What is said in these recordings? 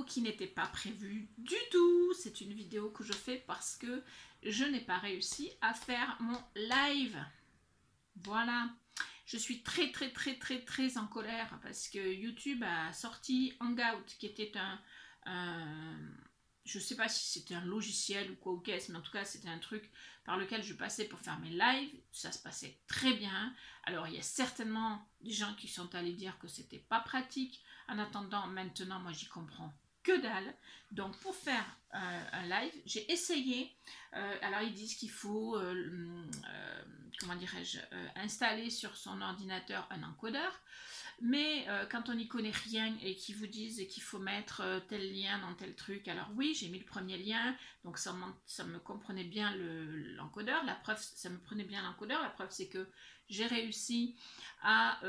vidéo qui n'était pas prévue du tout. C'est une vidéo que je fais parce que je n'ai pas réussi à faire mon live. Voilà. Je suis très en colère parce que YouTube a sorti Hangout qui était je sais pas si c'était un logiciel ou quoi ou qu'est-ce, mais en tout cas c'était un truc par lequel je passais pour faire mes lives. Ça se passait très bien. Alors il y a certainement des gens qui sont allés dire que c'était pas pratique. En attendant, maintenant moi j'y comprends que dalle. Donc pour faire un live, j'ai essayé. Alors ils disent qu'il faut comment dirais-je, installer sur son ordinateur un encodeur. Mais quand on n'y connaît rien et qu'ils vous disent qu'il faut mettre tel lien dans tel truc, alors oui, j'ai mis le premier lien, donc ça me comprenait bien l'encodeur. La preuve, ça me prenait bien l'encodeur. La preuve, c'est que j'ai réussi à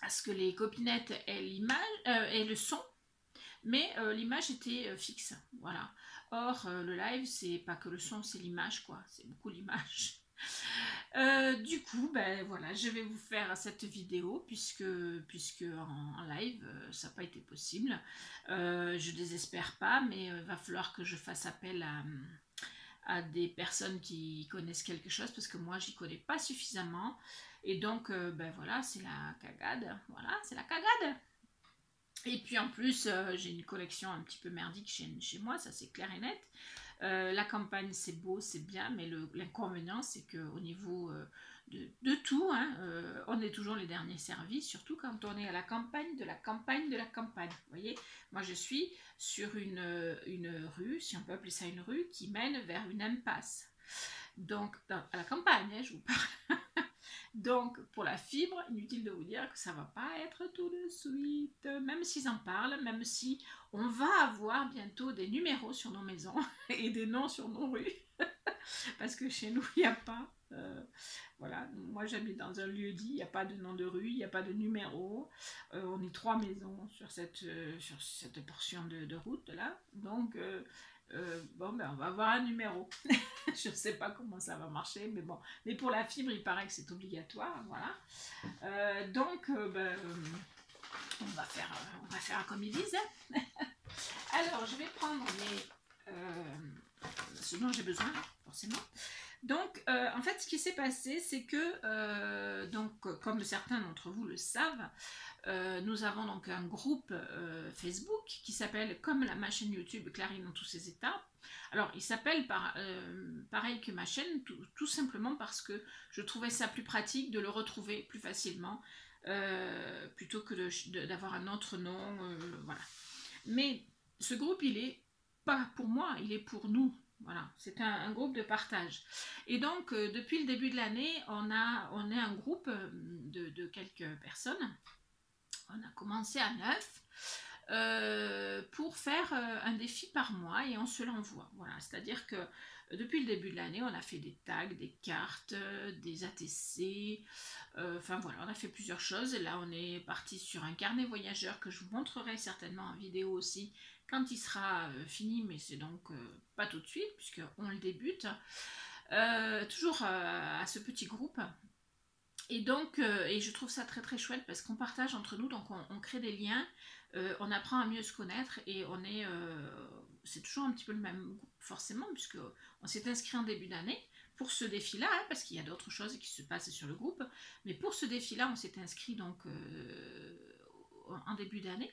ce que les copinettes aient l'image, aient le son, mais l'image était fixe. Voilà. Or, le live, c'est pas que le son, c'est l'image, quoi. C'est beaucoup l'image. Du coup, ben voilà, je vais vous faire cette vidéo puisque en live, ça n'a pas été possible. Je désespère pas, mais il va falloir que je fasse appel à des personnes qui connaissent quelque chose parce que moi, j'y connais pas suffisamment. Et donc, ben voilà, c'est la cagade. Voilà, c'est la cagade. Et puis en plus, j'ai une collection un petit peu merdique chez moi, ça c'est clair et net. La campagne c'est beau, c'est bien, mais l'inconvénient c'est qu'au niveau de tout, hein, on est toujours les derniers servis, surtout quand on est à la campagne de la campagne de la campagne. Vous voyez, moi je suis sur une rue, si on peut appeler ça une rue, qui mène vers une impasse. Donc, à la campagne, hein, je vous parle. Donc, pour la fibre, inutile de vous dire que ça va pas être tout de suite, même s'ils en parlent, même si on va avoir bientôt des numéros sur nos maisons et des noms sur nos rues, parce que chez nous, il n'y a pas. Voilà, moi j'habite dans un lieu dit, il n'y a pas de nom de rue, il n'y a pas de numéro. On est 3 maisons sur cette portion de route là, donc bon, ben, on va avoir un numéro. Je ne sais pas comment ça va marcher, mais bon. Mais pour la fibre, il paraît que c'est obligatoire, voilà. Donc, ben, on va faire comme ils disent. Alors, je vais prendre ce dont j'ai besoin, forcément. Donc, en fait, ce qui s'est passé, c'est que, donc, comme certains d'entre vous le savent, nous avons donc un groupe Facebook qui s'appelle comme ma chaîne YouTube Clarine dans tous ses états. Alors il s'appelle pareil que ma chaîne tout simplement parce que je trouvais ça plus pratique de le retrouver plus facilement plutôt que d'avoir un autre nom, voilà. Mais ce groupe il est pas pour moi, il est pour nous. Voilà, c'est un groupe de partage. Et donc, depuis le début de l'année, on est un groupe de quelques personnes. On a commencé à 9 pour faire un défi par mois et on se l'envoie. Voilà, c'est-à-dire que depuis le début de l'année, on a fait des tags, des cartes, des ATC, enfin voilà, on a fait plusieurs choses. Et là, on est parti sur un carnet voyageur que je vous montrerai certainement en vidéo aussi quand il sera fini, mais c'est donc pas tout de suite puisqu'on le débute. Toujours à ce petit groupe. Et donc, et je trouve ça très chouette parce qu'on partage entre nous, donc on crée des liens, on apprend à mieux se connaître et c'est toujours un petit peu le même groupe forcément puisque on s'est inscrit en début d'année pour ce défi-là, hein, parce qu'il y a d'autres choses qui se passent sur le groupe, mais pour ce défi-là, on s'est inscrit donc en début d'année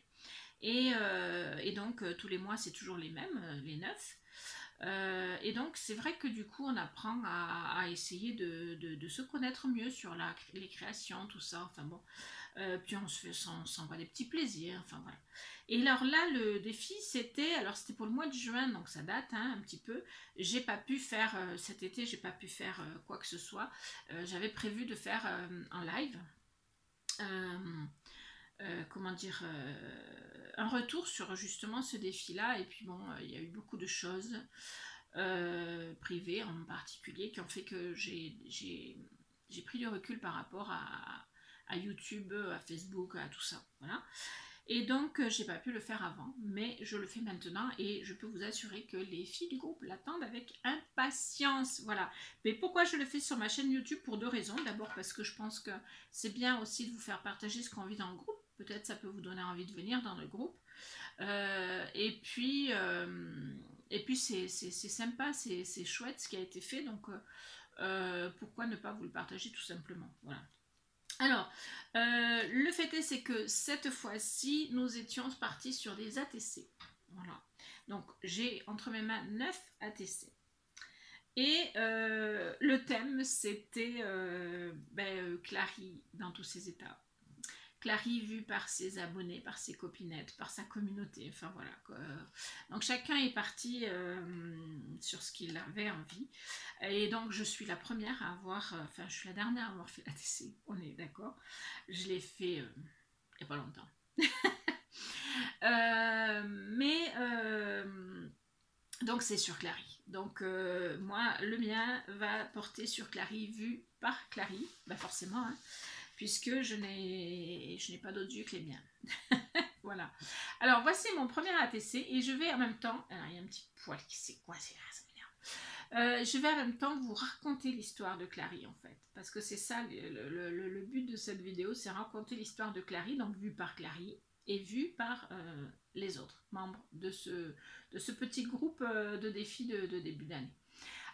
et donc tous les mois c'est toujours les mêmes, les 9. Et donc c'est vrai que du coup on apprend à essayer de se connaître mieux sur les créations, tout ça, enfin bon, puis on s'envoie des petits plaisirs, enfin voilà. Et alors là le défi c'était pour le mois de juin, donc ça date hein, un petit peu. J'ai pas pu faire cet été, j'ai pas pu faire quoi que ce soit. J'avais prévu de faire en live comment dire, un retour sur justement ce défi-là. Et puis bon, il y a eu beaucoup de choses privées en particulier qui ont fait que j'ai pris du recul par rapport à YouTube, à Facebook, à tout ça. Voilà. Et donc, j'ai pas pu le faire avant, mais je le fais maintenant et je peux vous assurer que les filles du groupe l'attendent avec impatience. Voilà. Mais pourquoi je le fais sur ma chaîne YouTube? Pour 2 raisons. D'abord parce que je pense que c'est bien aussi de vous faire partager ce qu'on vit dans le groupe. Peut-être ça peut vous donner envie de venir dans le groupe. Et puis c'est sympa, c'est chouette ce qui a été fait, donc pourquoi ne pas vous le partager tout simplement. Voilà. Alors, le fait est, c'est que cette fois-ci, nous étions partis sur des ATC. Voilà. Donc, j'ai entre mes mains 9 ATC. Et le thème, c'était Clary dans tous ses états. Clary vue par ses abonnés, par ses copinettes, par sa communauté, enfin voilà. Donc chacun est parti sur ce qu'il avait envie. Et donc je suis la première à avoir, enfin je suis la dernière à avoir fait l'ATC, on est d'accord. Je l'ai fait il n'y a pas longtemps. Donc c'est sur Clary. Donc moi, le mien va porter sur Clary vu par Clary, bah forcément, hein, puisque je n'ai pas d'autres yeux que les miens. Voilà. Alors voici mon premier ATC et je vais en même temps, alors il y a un petit poil qui s'est coincé là, ça m'énerve. Je vais en même temps vous raconter l'histoire de Clary en fait, parce que c'est ça le but de cette vidéo, c'est raconter l'histoire de Clary, donc vue par Clary et vue par les autres membres de ce petit groupe de défis de début d'année.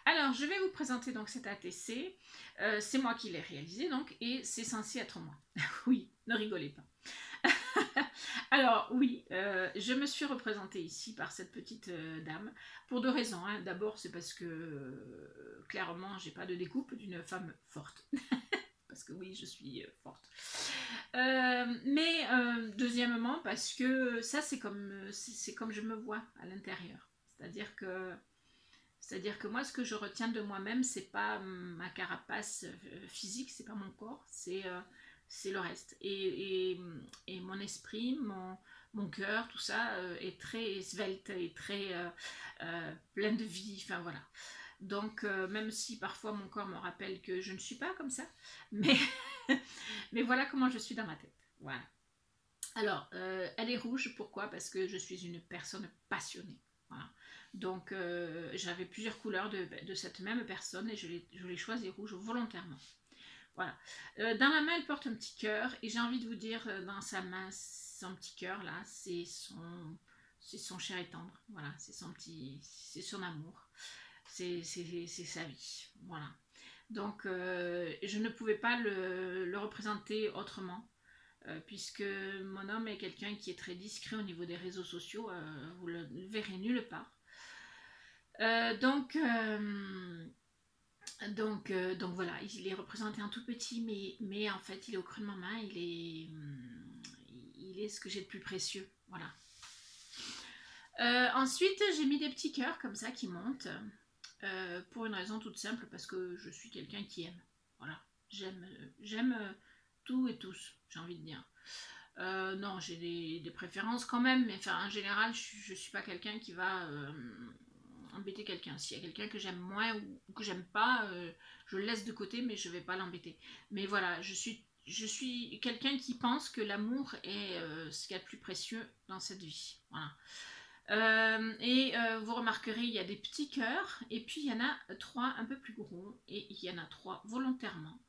Alors, je vais vous présenter donc cet ATC. C'est moi qui l'ai réalisé donc, et c'est censé être moi. Oui, ne rigolez pas. Alors oui, je me suis représentée ici par cette petite dame pour 2 raisons. Hein. D'abord, c'est parce que clairement, j'ai pas de découpe d'une femme forte. Parce que oui, je suis forte. Mais deuxièmement, parce que ça, c'est comme je me vois à l'intérieur. C'est-à-dire que moi, ce que je retiens de moi-même, c'est pas ma carapace physique, c'est pas mon corps, c'est le reste. Et mon esprit, mon cœur, tout ça est très svelte et très plein de vie, enfin voilà. Donc, même si parfois mon corps me rappelle que je ne suis pas comme ça, mais, mais voilà comment je suis dans ma tête. Voilà. Alors, elle est rouge, pourquoi? Parce que je suis une personne passionnée. Voilà. Donc, j'avais plusieurs couleurs de cette même personne et je l'ai choisie rouge volontairement. Voilà. Dans la main, elle porte un petit cœur et j'ai envie de vous dire, dans sa main, son petit cœur là, c'est son cher et tendre. Voilà, c'est son amour. C'est sa vie. Voilà. Donc, je ne pouvais pas le représenter autrement. Puisque mon homme est quelqu'un qui est très discret au niveau des réseaux sociaux, vous le verrez nulle part. Donc voilà, il est représenté en tout petit, mais en fait il est au creux de ma main, il est ce que j'ai de plus précieux. Voilà. Ensuite, j'ai mis des petits cœurs comme ça qui montent, pour une raison toute simple, parce que je suis quelqu'un qui aime. Voilà, j'aime tout et tous, j'ai envie de dire. Non, j'ai des préférences quand même, mais enfin, en général, je suis pas quelqu'un qui va embêter quelqu'un. S'il y a quelqu'un que j'aime moins ou que j'aime pas, je le laisse de côté, mais je vais pas l'embêter. Mais voilà, je suis quelqu'un qui pense que l'amour est ce qu'il y a de plus précieux dans cette vie. Voilà. Vous remarquerez, il y a des petits cœurs, et puis il y en a 3 un peu plus gros, et il y en a 3 volontairement.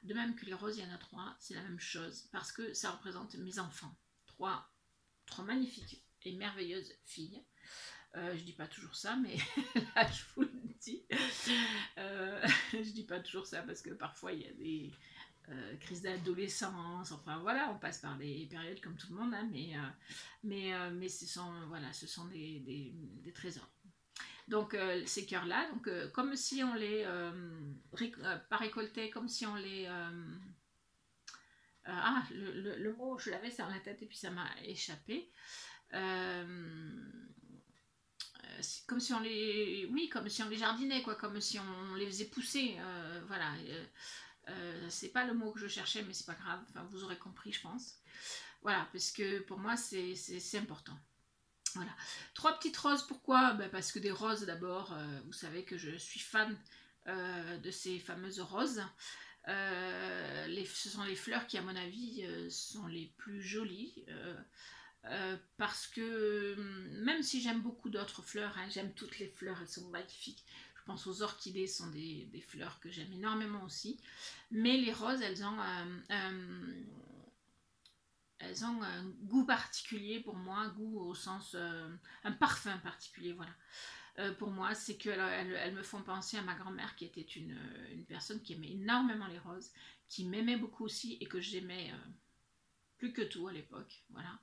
De même que les roses, il y en a 3, c'est la même chose, parce que ça représente mes enfants. 3 magnifiques et merveilleuses filles. Je dis pas toujours ça, mais là je vous le dis. Je dis pas toujours ça parce que parfois il y a des crises d'adolescence, enfin voilà, on passe par des périodes comme tout le monde, hein, mais ce sont des trésors. Donc ces cœurs-là, donc comme si on les pas récoltait, comme si on les le mot je l'avais sur la tête et puis ça m'a échappé. Comme si on les jardinait, quoi, comme si on les faisait pousser, voilà. C'est pas le mot que je cherchais, mais c'est pas grave. Enfin, vous aurez compris, je pense. Voilà, parce que pour moi c'est important. Voilà. 3 petites roses, pourquoi? Parce que des roses d'abord, vous savez que je suis fan de ces fameuses roses. Ce sont les fleurs qui, à mon avis, sont les plus jolies. Parce que même si j'aime beaucoup d'autres fleurs, hein, j'aime toutes les fleurs, elles sont magnifiques. Je pense aux orchidées, ce sont des fleurs que j'aime énormément aussi. Mais les roses, elles ont elles ont un goût particulier pour moi, un goût au sens, un parfum particulier, voilà. Pour moi, c'est qu'elles me font penser à ma grand-mère qui était une personne qui aimait énormément les roses, qui m'aimait beaucoup aussi et que j'aimais plus que tout à l'époque, voilà,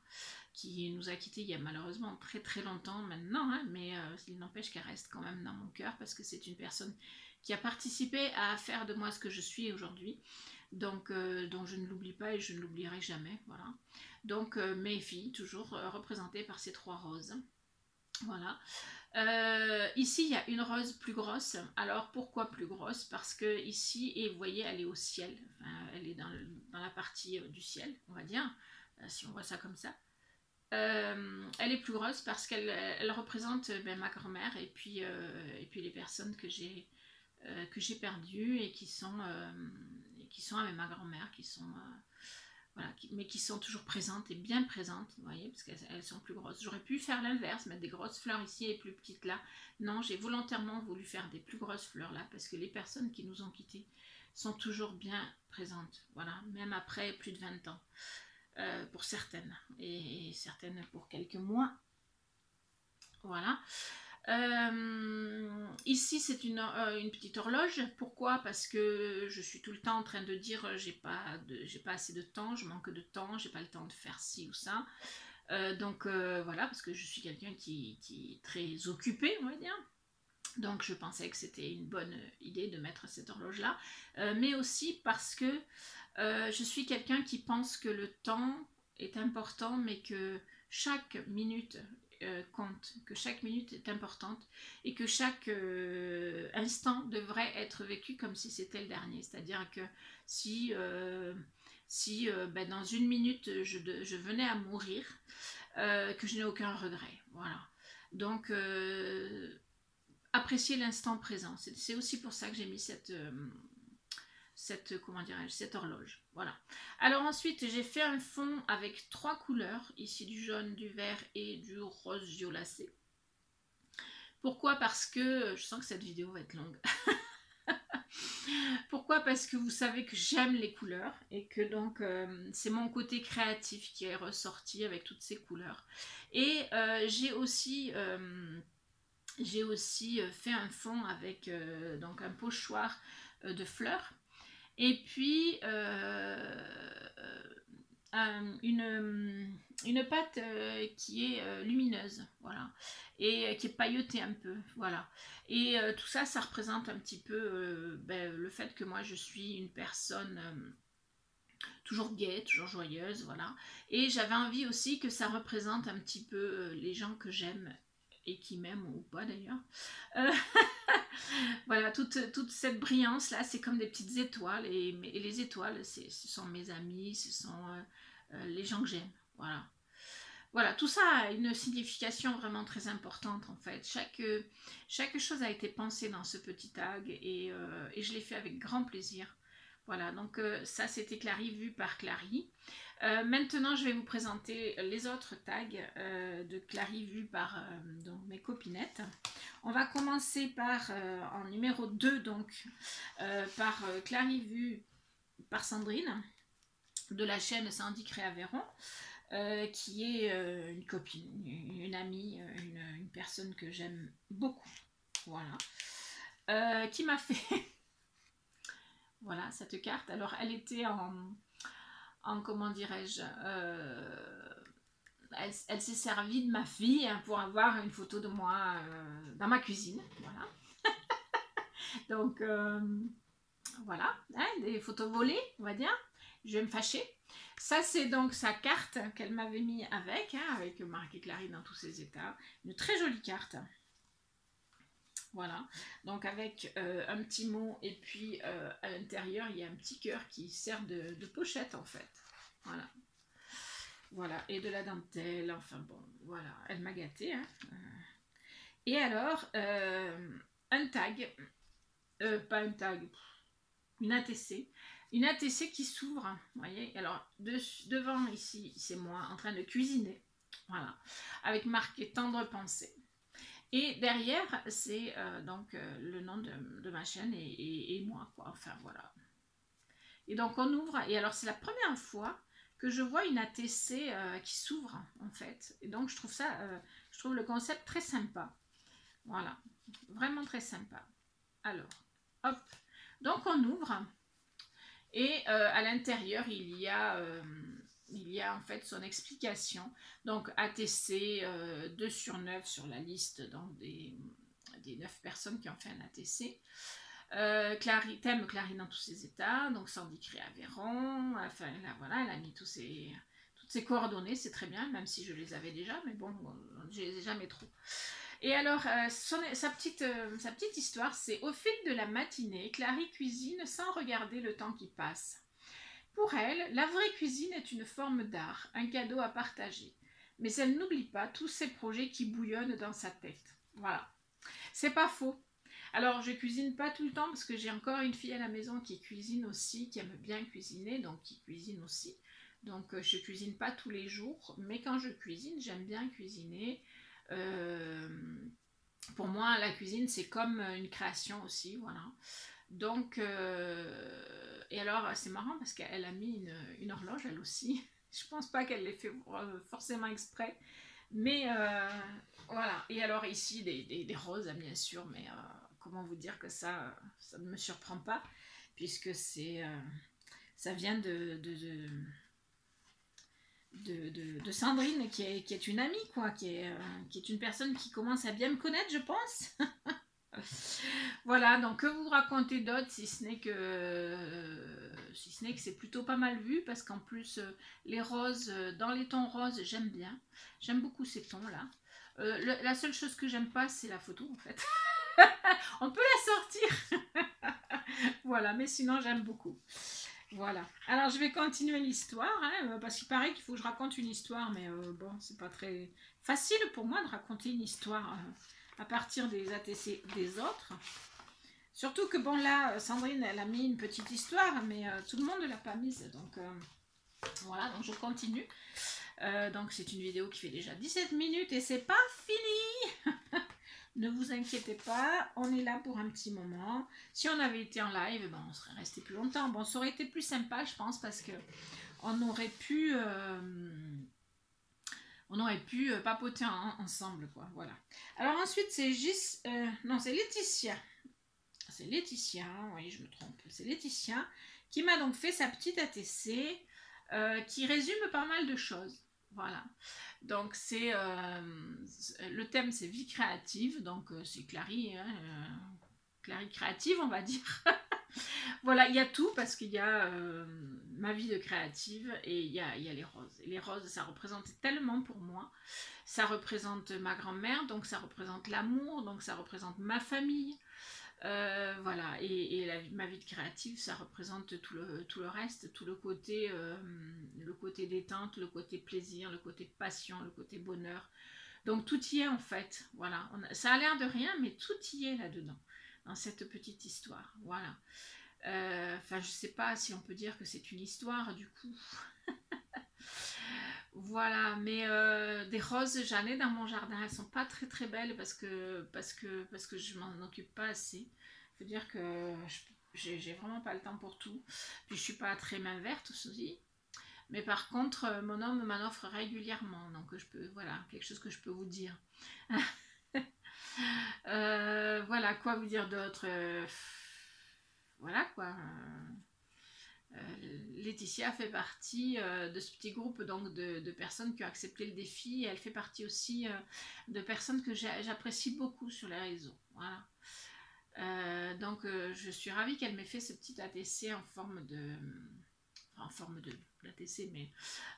qui nous a quittés il y a malheureusement très très longtemps maintenant, hein, mais il n'empêche qu'elle reste quand même dans mon cœur parce que c'est une personne qui a participé à faire de moi ce que je suis aujourd'hui, donc je ne l'oublie pas et je ne l'oublierai jamais, voilà. Donc mes filles, toujours représentées par ces 3 roses. Voilà. Ici, il y a une rose plus grosse. Alors, pourquoi plus grosse? Parce que ici, et vous voyez, elle est au ciel. Enfin, elle est dans la partie du ciel, on va dire, si on voit ça comme ça. Elle est plus grosse parce qu'elle représente ma grand-mère et puis les personnes que j'ai perdues et qui sont avec ma grand-mère, qui sont voilà, mais qui sont toujours présentes et bien présentes, vous voyez, parce qu'elles sont plus grosses. J'aurais pu faire l'inverse, mettre des grosses fleurs ici et plus petites là. Non, j'ai volontairement voulu faire des plus grosses fleurs là, parce que les personnes qui nous ont quittés sont toujours bien présentes, voilà, même après plus de 20 ans, pour certaines, et certaines pour quelques mois, voilà. Ici c'est une petite horloge. Pourquoi? Parce que je suis tout le temps en train de dire j'ai pas assez de temps, je manque de temps, j'ai pas le temps de faire ci ou ça. Donc voilà, parce que je suis quelqu'un qui est très occupé, on va dire. Donc je pensais que c'était une bonne idée de mettre cette horloge là, mais aussi parce que je suis quelqu'un qui pense que le temps est important, mais que chaque minute compte, que chaque minute est importante et que chaque instant devrait être vécu comme si c'était le dernier. C'est-à-dire que si, dans une minute je venais à mourir, que je n'ai aucun regret. Voilà. Donc apprécier l'instant présent. C'est aussi pour ça que j'ai mis comment dirais-je, cette horloge. Voilà. Alors ensuite, j'ai fait un fond avec 3 couleurs, ici du jaune, du vert et du rose violacé. Pourquoi? Parce que je sens que cette vidéo va être longue. Pourquoi? Parce que vous savez que j'aime les couleurs et que donc c'est mon côté créatif qui est ressorti avec toutes ces couleurs. Et j'ai aussi fait un fond avec donc un pochoir de fleurs et puis une pâte qui est lumineuse, voilà, et qui est pailletée un peu, voilà. Et tout ça, ça représente un petit peu le fait que moi je suis une personne toujours gaie, toujours joyeuse, voilà. Et j'avais envie aussi que ça représente un petit peu les gens que j'aime et qui m'aiment ou pas d'ailleurs. Euh, voilà, toute cette brillance là, c'est comme des petites étoiles et les étoiles, ce sont mes amis, ce sont les gens que j'aime, voilà. Voilà, tout ça a une signification vraiment très importante en fait. Chaque chose a été pensée dans ce petit tag et je l'ai fait avec grand plaisir. Voilà, donc ça c'était Clary vu par Clary. Maintenant je vais vous présenter les autres tags de Clary vu par donc, mes copinettes. On va commencer par en numéro 2 donc par Clary vu par Sandrine de la chaîne Sandy Créaveron. Qui est une copine, une amie, une personne que j'aime beaucoup, voilà, qui m'a fait voilà cette carte. Alors elle était en comment dirais-je, elle s'est servie de ma fille hein, pour avoir une photo de moi dans ma cuisine, voilà. Donc voilà, hein, des photos volées, on va dire. Je vais me fâcher. Ça, c'est donc sa carte qu'elle m'avait mis avec, hein, avec marqué Clary dans tous ses états. Une très jolie carte. Voilà. Donc avec un petit mot et puis à l'intérieur, il y a un petit cœur qui sert de pochette en fait. Voilà. Voilà. Et de la dentelle. Enfin bon, voilà. Elle m'a gâtée. Hein. Et alors, un tag. Pas un tag. Une ATC. Une ATC qui s'ouvre, vous voyez, alors devant ici, c'est moi en train de cuisiner, voilà, avec marqué tendre pensée. Et derrière, c'est donc le nom de ma chaîne et moi, quoi, enfin voilà. Et donc on ouvre, et alors c'est la première fois que je vois une ATC qui s'ouvre en fait. Et donc je trouve ça, je trouve le concept très sympa. Voilà, vraiment très sympa. Alors, hop, donc on ouvre et à l'intérieur il y a en fait son explication. Donc ATC 2 sur 9 sur la liste donc des 9 personnes qui ont fait un ATC. Thème Clarisse dans tous ses états, donc Sandy Cré-Aveyron, enfin là voilà, elle a mis toutes ses coordonnées, c'est très bien, même si je les avais déjà, mais bon, je les ai jamais trop. Et alors, sa petite histoire, c'est au fil de la matinée, Clarisse cuisine sans regarder le temps qui passe. Pour elle, la vraie cuisine est une forme d'art, un cadeau à partager. Mais elle n'oublie pas tous ces projets qui bouillonnent dans sa tête. Voilà. C'est pas faux. Alors, je cuisine pas tout le temps parce que j'ai encore une fille à la maison qui cuisine aussi, qui aime bien cuisiner, donc qui cuisine aussi. Donc, je cuisine pas tous les jours, mais quand je cuisine, j'aime bien cuisiner. Euh, pour moi, la cuisine, c'est comme une création aussi, voilà. Donc, et alors, c'est marrant parce qu'elle a mis une horloge, elle aussi. Je pense pas qu'elle l'ait fait forcément exprès. Mais voilà. Et alors, ici, des roses, bien sûr, mais comment vous dire que ça ne me surprend pas, puisque ça vient de Sandrine, qui est une amie, quoi, qui est une personne qui commence à bien me connaître, je pense. Voilà, donc que vous racontez d'autres, si ce n'est que c'est plutôt pas mal vu, parce qu'en plus, les roses, dans les tons roses, j'aime bien. J'aime beaucoup ces tons-là. La seule chose que j'aime pas, c'est la photo, en fait. On peut la sortir. Voilà, mais sinon, j'aime beaucoup. Voilà. Alors, je vais continuer l'histoire, hein, parce qu'il paraît qu'il faut que je raconte une histoire, mais bon, c'est pas très facile pour moi de raconter une histoire à partir des ATC des autres. Surtout que, bon, là, Sandrine, elle a mis une petite histoire, mais tout le monde ne l'a pas mise. Donc, voilà, donc je continue. Donc, c'est une vidéo qui fait déjà 17 minutes et c'est pas fini. Ne vous inquiétez pas, on est là pour un petit moment. Si on avait été en live, ben, on serait resté plus longtemps. Bon, ça aurait été plus sympa, je pense, parce que on aurait pu papoter ensemble, quoi. Voilà. Alors ensuite, c'est non, c'est Laetitia. C'est Laetitia, oui, je me trompe. C'est Laetitia qui m'a donc fait sa petite ATC qui résume pas mal de choses. Voilà. Donc, le thème, c'est vie créative. Donc, c'est Clarisse, hein, Clarisse créative, on va dire. Voilà, il y a tout parce qu'il y a ma vie de créative et il y a les roses. Et les roses, ça représente tellement pour moi. Ça représente ma grand-mère, donc ça représente l'amour, donc ça représente ma famille. Voilà, et ma vie de créative, ça représente tout le reste, tout le côté détente, le côté plaisir, le côté passion, le côté bonheur. Donc tout y est en fait, voilà. Ça a l'air de rien, mais tout y est là-dedans, dans cette petite histoire, voilà. Enfin, je sais pas si on peut dire que c'est une histoire, du coup. Voilà, mais des roses, j'en ai dans mon jardin. Elles sont pas très très belles parce que je m'en occupe pas assez. Faut dire que j'ai vraiment pas le temps pour tout. Puis je suis pas très main verte aussi. Mais par contre, mon homme m'en offre régulièrement. Donc voilà, quelque chose que je peux vous dire. Voilà, quoi vous dire d'autre voilà quoi. Laetitia fait partie de ce petit groupe donc de personnes qui ont accepté le défi. Et elle fait partie aussi de personnes que j'apprécie beaucoup sur les réseaux. Voilà. Donc je suis ravie qu'elle m'ait fait ce petit ATC en forme de l'ATC, mais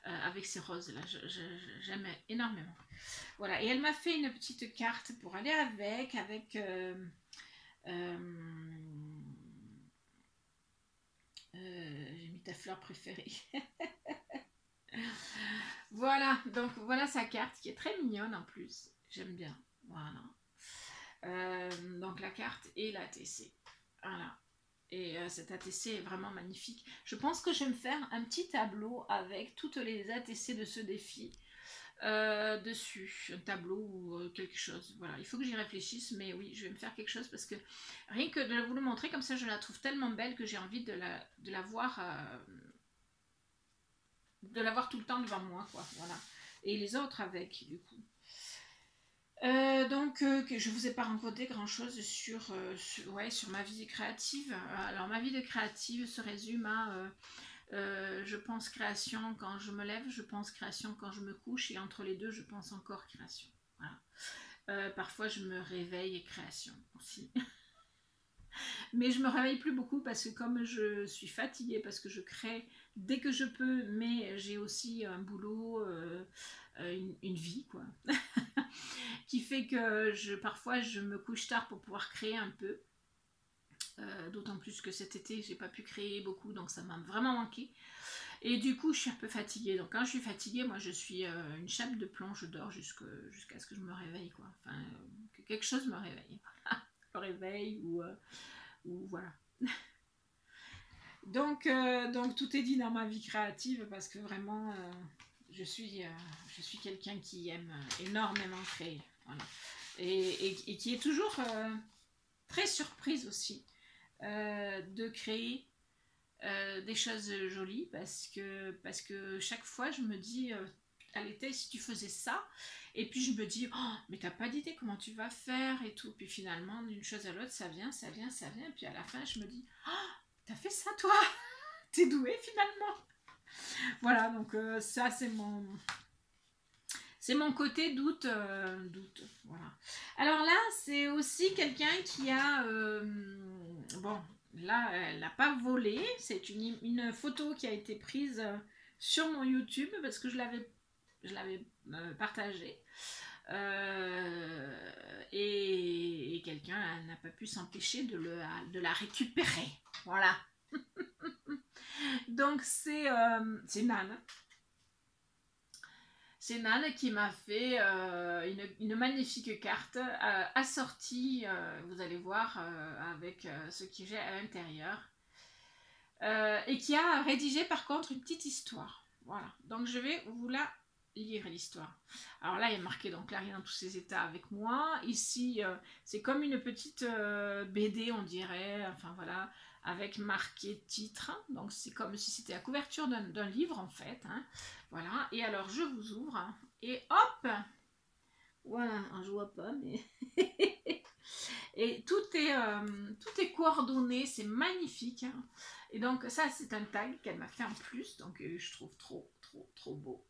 avec ces roses là, j'aime énormément. Voilà, et elle m'a fait une petite carte pour aller avec j'ai mis ta fleur préférée. Voilà, donc voilà sa carte qui est très mignonne en plus. J'aime bien. Voilà. Donc la carte et l'ATC. Voilà. Et cet ATC est vraiment magnifique. Je pense que je vais me faire un petit tableau avec toutes les ATC de ce défi dessus. Un tableau ou quelque chose. Voilà, il faut que j'y réfléchisse, mais oui, je vais me faire quelque chose parce que rien que de vous le montrer comme ça, je la trouve tellement belle que j'ai envie de la voir de l'avoir tout le temps devant moi, quoi, voilà. Et les autres avec, du coup. Donc, je vous ai pas raconté grand chose sur ma vie créative. Alors, ma vie de créative se résume à je pense création quand je me lève, je pense création quand je me couche, et entre les deux, je pense encore création. Voilà. Parfois, je me réveille et création aussi. Mais je me réveille plus beaucoup parce que comme je suis fatiguée, parce que je crée dès que je peux, mais j'ai aussi un boulot, une vie, quoi, qui fait que parfois je me couche tard pour pouvoir créer un peu. D'autant plus que cet été j'ai pas pu créer beaucoup, donc ça m'a vraiment manqué. Et du coup je suis un peu fatiguée. Donc quand je suis fatiguée, moi je suis une chape de plomb, je dors jusqu'à ce que je me réveille, quoi. Enfin, que quelque chose me réveille. Le réveil ou voilà. Donc tout est dit dans ma vie créative parce que vraiment je suis quelqu'un qui aime énormément créer. Voilà. Et qui est toujours très surprise aussi de créer des choses jolies parce que chaque fois je me dis à l'été si tu faisais ça, et puis je me dis oh, mais t'as pas d'idée comment tu vas faire et tout, puis finalement d'une chose à l'autre ça vient, et puis à la fin je me dis oh, t'as fait ça toi, t'es doué finalement. Voilà, donc ça c'est mon côté doute, voilà. Alors là, c'est aussi quelqu'un qui a, bon, là, elle n'a pas volé, c'est une photo qui a été prise sur mon YouTube parce que je l'avais partagée. Et quelqu'un n'a pas pu s'empêcher de la récupérer. Voilà. Donc c'est Nan. C'est Nan qui m'a fait une magnifique carte assortie, vous allez voir, avec ce que j'ai à l'intérieur. Et qui a rédigé par contre une petite histoire. Voilà, donc je vais vous la lire l'histoire. Alors là, il y a marqué donc Clarisse dans tous ses états avec moi. Ici, c'est comme une petite BD, on dirait, enfin voilà, avec marqué titre. Donc c'est comme si c'était la couverture d'un livre en fait. Hein. Voilà, et alors je vous ouvre hein, et hop, voilà, je vois pas, mais et tout est coordonné, c'est magnifique. Hein. Et donc ça, c'est un tag qu'elle m'a fait en plus, donc je trouve trop beau,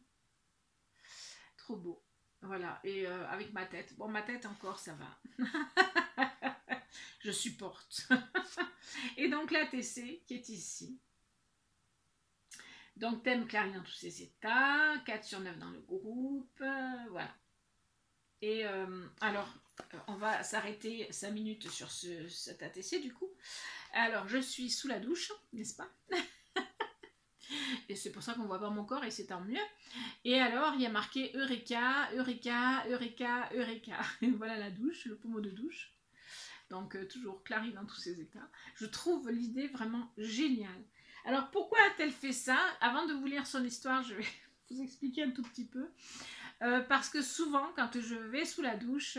trop beau. Voilà, et avec ma tête. Bon, ma tête encore, ça va. Je supporte. Et donc la TC qui est ici. Donc thème Clarisse dans tous ses états, 4 sur 9 dans le groupe, voilà. Et alors, on va s'arrêter 5 minutes sur cet ATC du coup. Alors, je suis sous la douche, n'est-ce pas? Et c'est pour ça qu'on voit pas mon corps et c'est tant mieux. Et alors, il y a marqué Eureka, Eureka, Eureka, Eureka. Et voilà la douche, le pommeau de douche. Donc, toujours Clarisse dans tous ses états. Je trouve l'idée vraiment géniale. Alors, pourquoi a-t-elle fait ça? Avant de vous lire son histoire, je vais vous expliquer un tout petit peu. Parce que souvent, quand je vais sous la douche,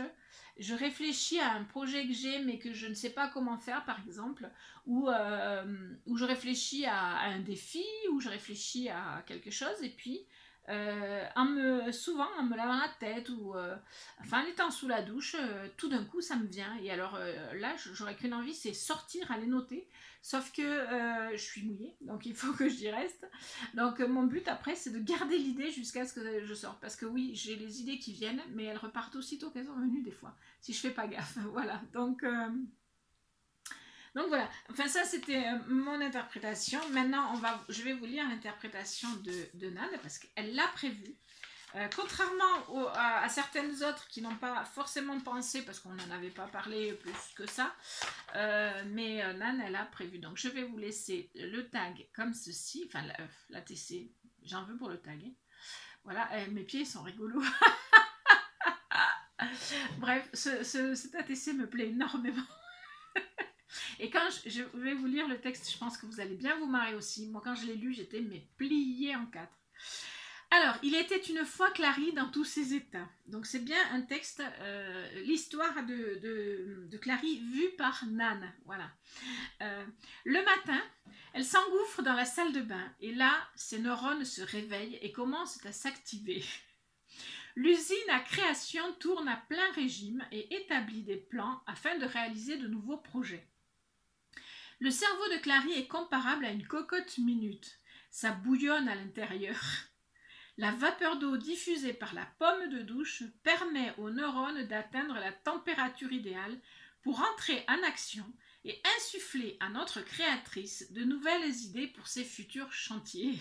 je réfléchis à un projet que j'ai, mais que je ne sais pas comment faire, par exemple, ou je réfléchis à un défi, ou je réfléchis à quelque chose, et puis souvent en me lavant la tête, ou enfin en étant sous la douche, tout d'un coup ça me vient. Et alors là, j'aurais qu'une envie, c'est sortir, aller noter. Sauf que je suis mouillée, donc il faut que j'y reste. Donc mon but après, c'est de garder l'idée jusqu'à ce que je sorte. Parce que oui, j'ai les idées qui viennent, mais elles repartent aussitôt qu'elles sont venues des fois, si je fais pas gaffe. Voilà, donc voilà, enfin ça c'était mon interprétation. Maintenant je vais vous lire l'interprétation de Nan, parce qu'elle l'a prévu. Contrairement à certaines autres qui n'ont pas forcément pensé, parce qu'on n'en avait pas parlé plus que ça, mais Nan, elle a prévu. Donc je vais vous laisser le tag comme ceci, enfin la TC, j'en veux pour le tag. Hein. Voilà, mes pieds sont rigolos. Bref, cet ATC me plaît énormément. Et quand je vais vous lire le texte, je pense que vous allez bien vous marrer aussi. Moi, quand je l'ai lu, j'étais pliée en 4. Alors, il était une fois Clary dans tous ses états. Donc, c'est bien un texte, l'histoire de Clary vue par Nan. Voilà. Le matin, elle s'engouffre dans la salle de bain et là, ses neurones se réveillent et commencent à s'activer. L'usine à création tourne à plein régime et établit des plans afin de réaliser de nouveaux projets. Le cerveau de Clary est comparable à une cocotte minute. Ça bouillonne à l'intérieur. La vapeur d'eau diffusée par la pomme de douche permet aux neurones d'atteindre la température idéale pour entrer en action et insuffler à notre créatrice de nouvelles idées pour ses futurs chantiers.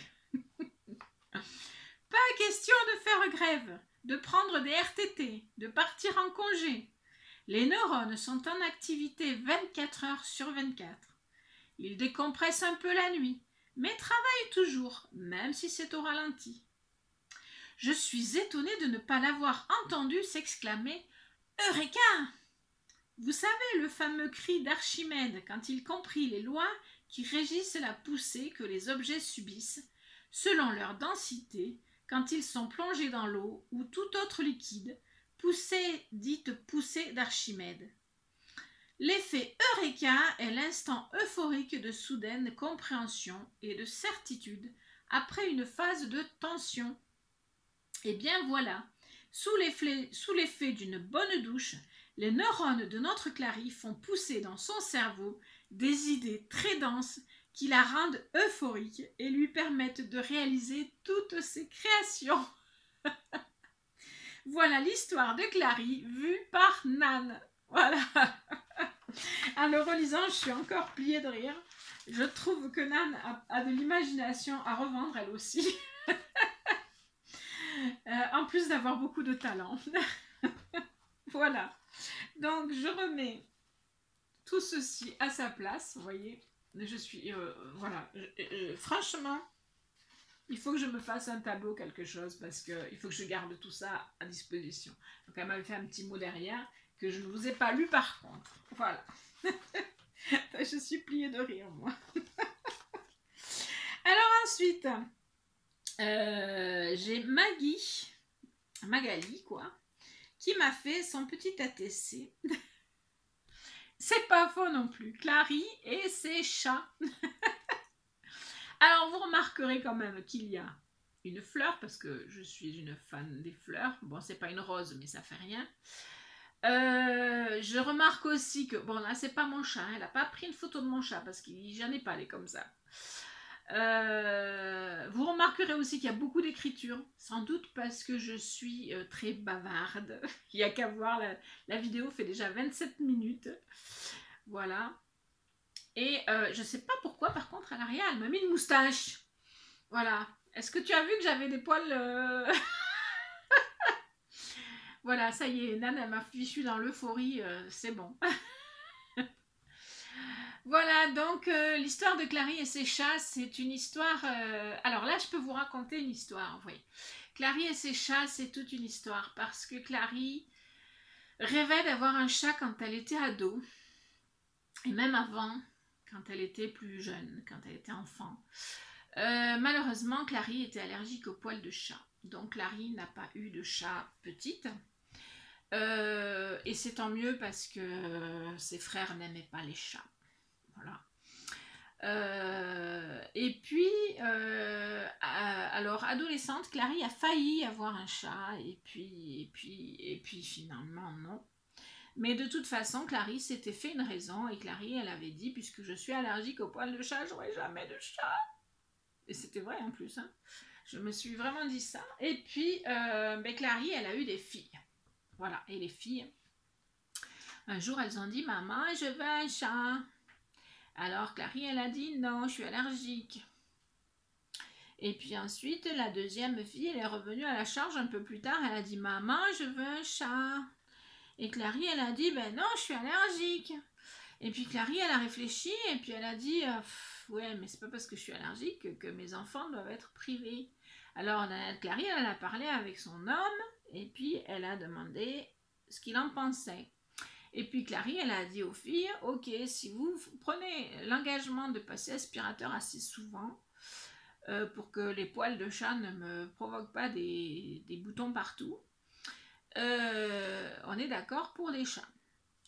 Pas question de faire grève, de prendre des RTT, de partir en congé. Les neurones sont en activité 24 heures sur 24. Ils décompressent un peu la nuit, mais travaillent toujours, même si c'est au ralenti. Je suis étonnée de ne pas l'avoir entendu s'exclamer « Eureka !» Vous savez le fameux cri d'Archimède quand il comprit les lois qui régissent la poussée que les objets subissent, selon leur densité, quand ils sont plongés dans l'eau ou tout autre liquide, poussée dite poussée d'Archimède. L'effet Eureka est l'instant euphorique de soudaine compréhension et de certitude après une phase de tension. Et bien voilà, sous l'effet d'une bonne douche, les neurones de notre Clary font pousser dans son cerveau des idées très denses qui la rendent euphorique et lui permettent de réaliser toutes ses créations. Voilà l'histoire de Clary vue par Nan. Voilà. En le relisant, je suis encore pliée de rire. Je trouve que Nan a de l'imagination à revendre elle aussi. En plus d'avoir beaucoup de talent. Voilà. Donc, je remets tout ceci à sa place. Vous voyez, je suis... voilà. Franchement, il faut que je me fasse un tableau, quelque chose, parce qu'il faut que je garde tout ça à disposition. Donc, elle m'avait fait un petit mot derrière que je ne vous ai pas lu par contre. Voilà. Je suis pliée de rire, moi. Alors ensuite, j'ai Magali, quoi, qui m'a fait son petit ATC. C'est pas faux non plus. Clary et ses chats. Alors, vous remarquerez quand même qu'il y a une fleur, parce que je suis une fan des fleurs. Bon, c'est pas une rose, mais ça fait rien. Je remarque aussi que, bon là c'est pas mon chat, elle n'a pas pris une photo de mon chat parce que j'en ai pas des comme ça. Vous remarquerez aussi qu'il y a beaucoup d'écriture, sans doute parce que je suis très bavarde. Il n'y a qu'à voir, la vidéo fait déjà 27 minutes. Voilà. Et je sais pas pourquoi, par contre, à l'arrière, elle m'a mis une moustache. Voilà. Est-ce que tu as vu que j'avais des poils Voilà, ça y est, Nan, elle m'a fichu dans l'euphorie, c'est bon. Voilà, donc l'histoire de Clary et ses chats, c'est une histoire... alors là, je peux vous raconter une histoire, oui. Clary et ses chats, c'est toute une histoire, parce que Clary rêvait d'avoir un chat quand elle était ado, et même avant, quand elle était plus jeune, quand elle était enfant. Malheureusement, Clary était allergique aux poils de chat, donc Clary n'a pas eu de chat petite. Et c'est tant mieux parce que ses frères n'aimaient pas les chats. Voilà. Et puis, alors adolescente, Clary a failli avoir un chat et puis finalement non. Mais de toute façon, Clary s'était fait une raison et Clary, elle avait dit, puisque je suis allergique aux poils de chat, j'aurai jamais de chat. Et c'était vrai en plus. Hein. Je me suis vraiment dit ça. Et puis, Clary, elle a eu des filles. Voilà, et les filles, un jour, elles ont dit « Maman, je veux un chat ». Alors, Clary, elle a dit « Non, je suis allergique ». Et puis ensuite, la deuxième fille, elle est revenue à la charge un peu plus tard. Elle a dit « Maman, je veux un chat ». Et Clary, elle a dit « Ben non, je suis allergique ». Et puis Clary, elle a réfléchi et puis elle a dit « Ouais, mais c'est pas parce que je suis allergique que mes enfants doivent être privés ». Alors, Clary, elle a parlé avec son homme. Et puis, elle a demandé ce qu'il en pensait. Et puis, Clary, elle a dit aux filles, « Ok, si vous prenez l'engagement de passer aspirateur assez souvent, pour que les poils de chat ne me provoquent pas des boutons partout. On est d'accord pour les chats.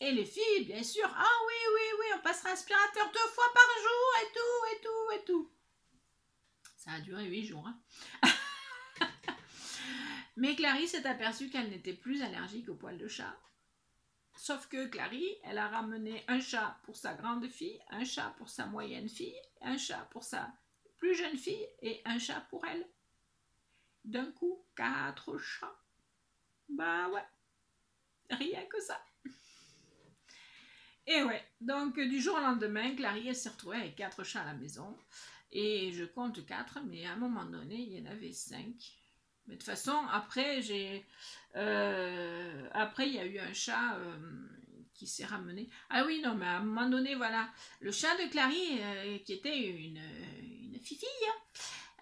Et les filles, bien sûr, ah oui, oui, oui, on passera aspirateur 2 fois par jour et tout, et tout, et tout. Ça a duré 8 jours. Hein. Mais Clarisse s'est aperçue qu'elle n'était plus allergique aux poils de chat. Sauf que Clarisse, elle a ramené un chat pour sa grande fille, un chat pour sa moyenne fille, un chat pour sa plus jeune fille et un chat pour elle. D'un coup, 4 chats. Bah ouais, rien que ça. Et ouais, donc du jour au lendemain, Clarisse s'est retrouvée avec 4 chats à la maison. Et je compte 4, mais à un moment donné, il y en avait 5. Mais de toute façon, après, après il y a eu un chat qui s'est ramené. Ah oui, non, mais à un moment donné, voilà, le chat de Clarisse, qui était une fifille,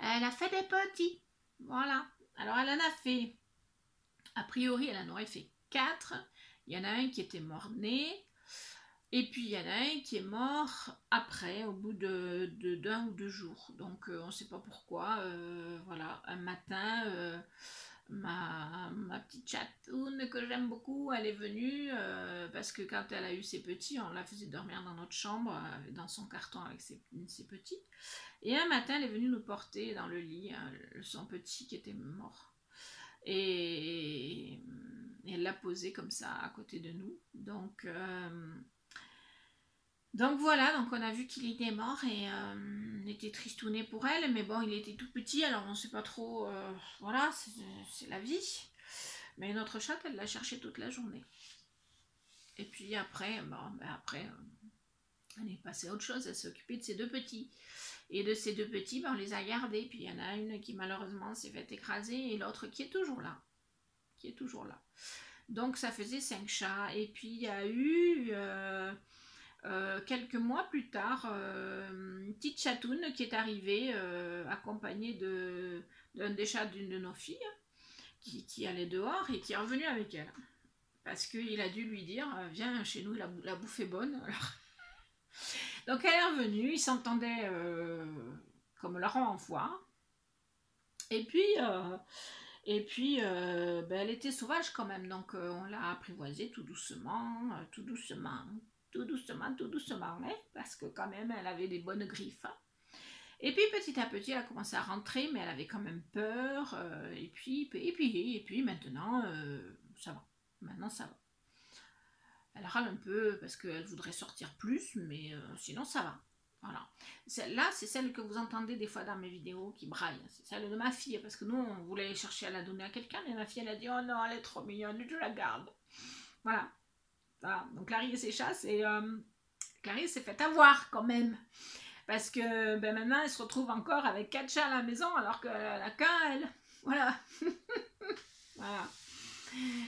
elle a fait des petits. Voilà. Alors, elle en a fait, a priori, elle en aurait fait 4. Il y en a un qui était mort-né. Et puis il y en a un qui est mort après, au bout d'un ou 2 jours. Donc on ne sait pas pourquoi. Voilà, un matin, ma petite chatoune que j'aime beaucoup, elle est venue parce que quand elle a eu ses petits, on la faisait dormir dans notre chambre, dans son carton avec ses petits. Et un matin, elle est venue nous porter dans le lit son petit qui était mort. Et elle l'a posé comme ça à côté de nous. Donc voilà, donc on a vu qu'il était mort et on était tristouné pour elle, mais bon, il était tout petit, alors on ne sait pas trop, voilà, c'est la vie. Mais notre chatte, elle l'a cherché toute la journée. Et puis après, elle est passée à autre chose, elle s'est occupée de ses 2 petits. Et de ces 2 petits, on les a gardés, puis il y en a une qui malheureusement s'est fait écraser et l'autre qui est toujours là. Donc ça faisait 5 chats, et puis il y a eu... quelques mois plus tard, une petite chatoune qui est arrivée accompagnée d'un des chats d'une de nos filles qui allait dehors et qui est revenu avec elle. Parce qu'il a dû lui dire viens chez nous, la bouffe est bonne. Alors... Donc elle est revenue, ils s'entendaient comme leur enfant. Et puis, elle était sauvage quand même, donc on l'a apprivoisée tout doucement, tout doucement, tout doucement, tout doucement, hein, parce que quand même elle avait des bonnes griffes. Et puis petit à petit elle a commencé à rentrer, mais elle avait quand même peur, et puis maintenant ça va, maintenant ça va. Elle râle un peu parce qu'elle voudrait sortir plus, mais sinon ça va. Voilà. Celle-là, c'est celle que vous entendez des fois dans mes vidéos qui braille. C'est celle de ma fille, parce que nous, on voulait chercher à la donner à quelqu'un, mais ma fille, elle a dit, oh non, elle est trop mignonne, je la garde. Voilà. Voilà. Donc Clarisse et ses chats, Clarisse s'est fait avoir quand même. Parce que maintenant, elle se retrouve encore avec 4 chats à la maison, alors qu'elle a qu'un, elle. Voilà. Voilà.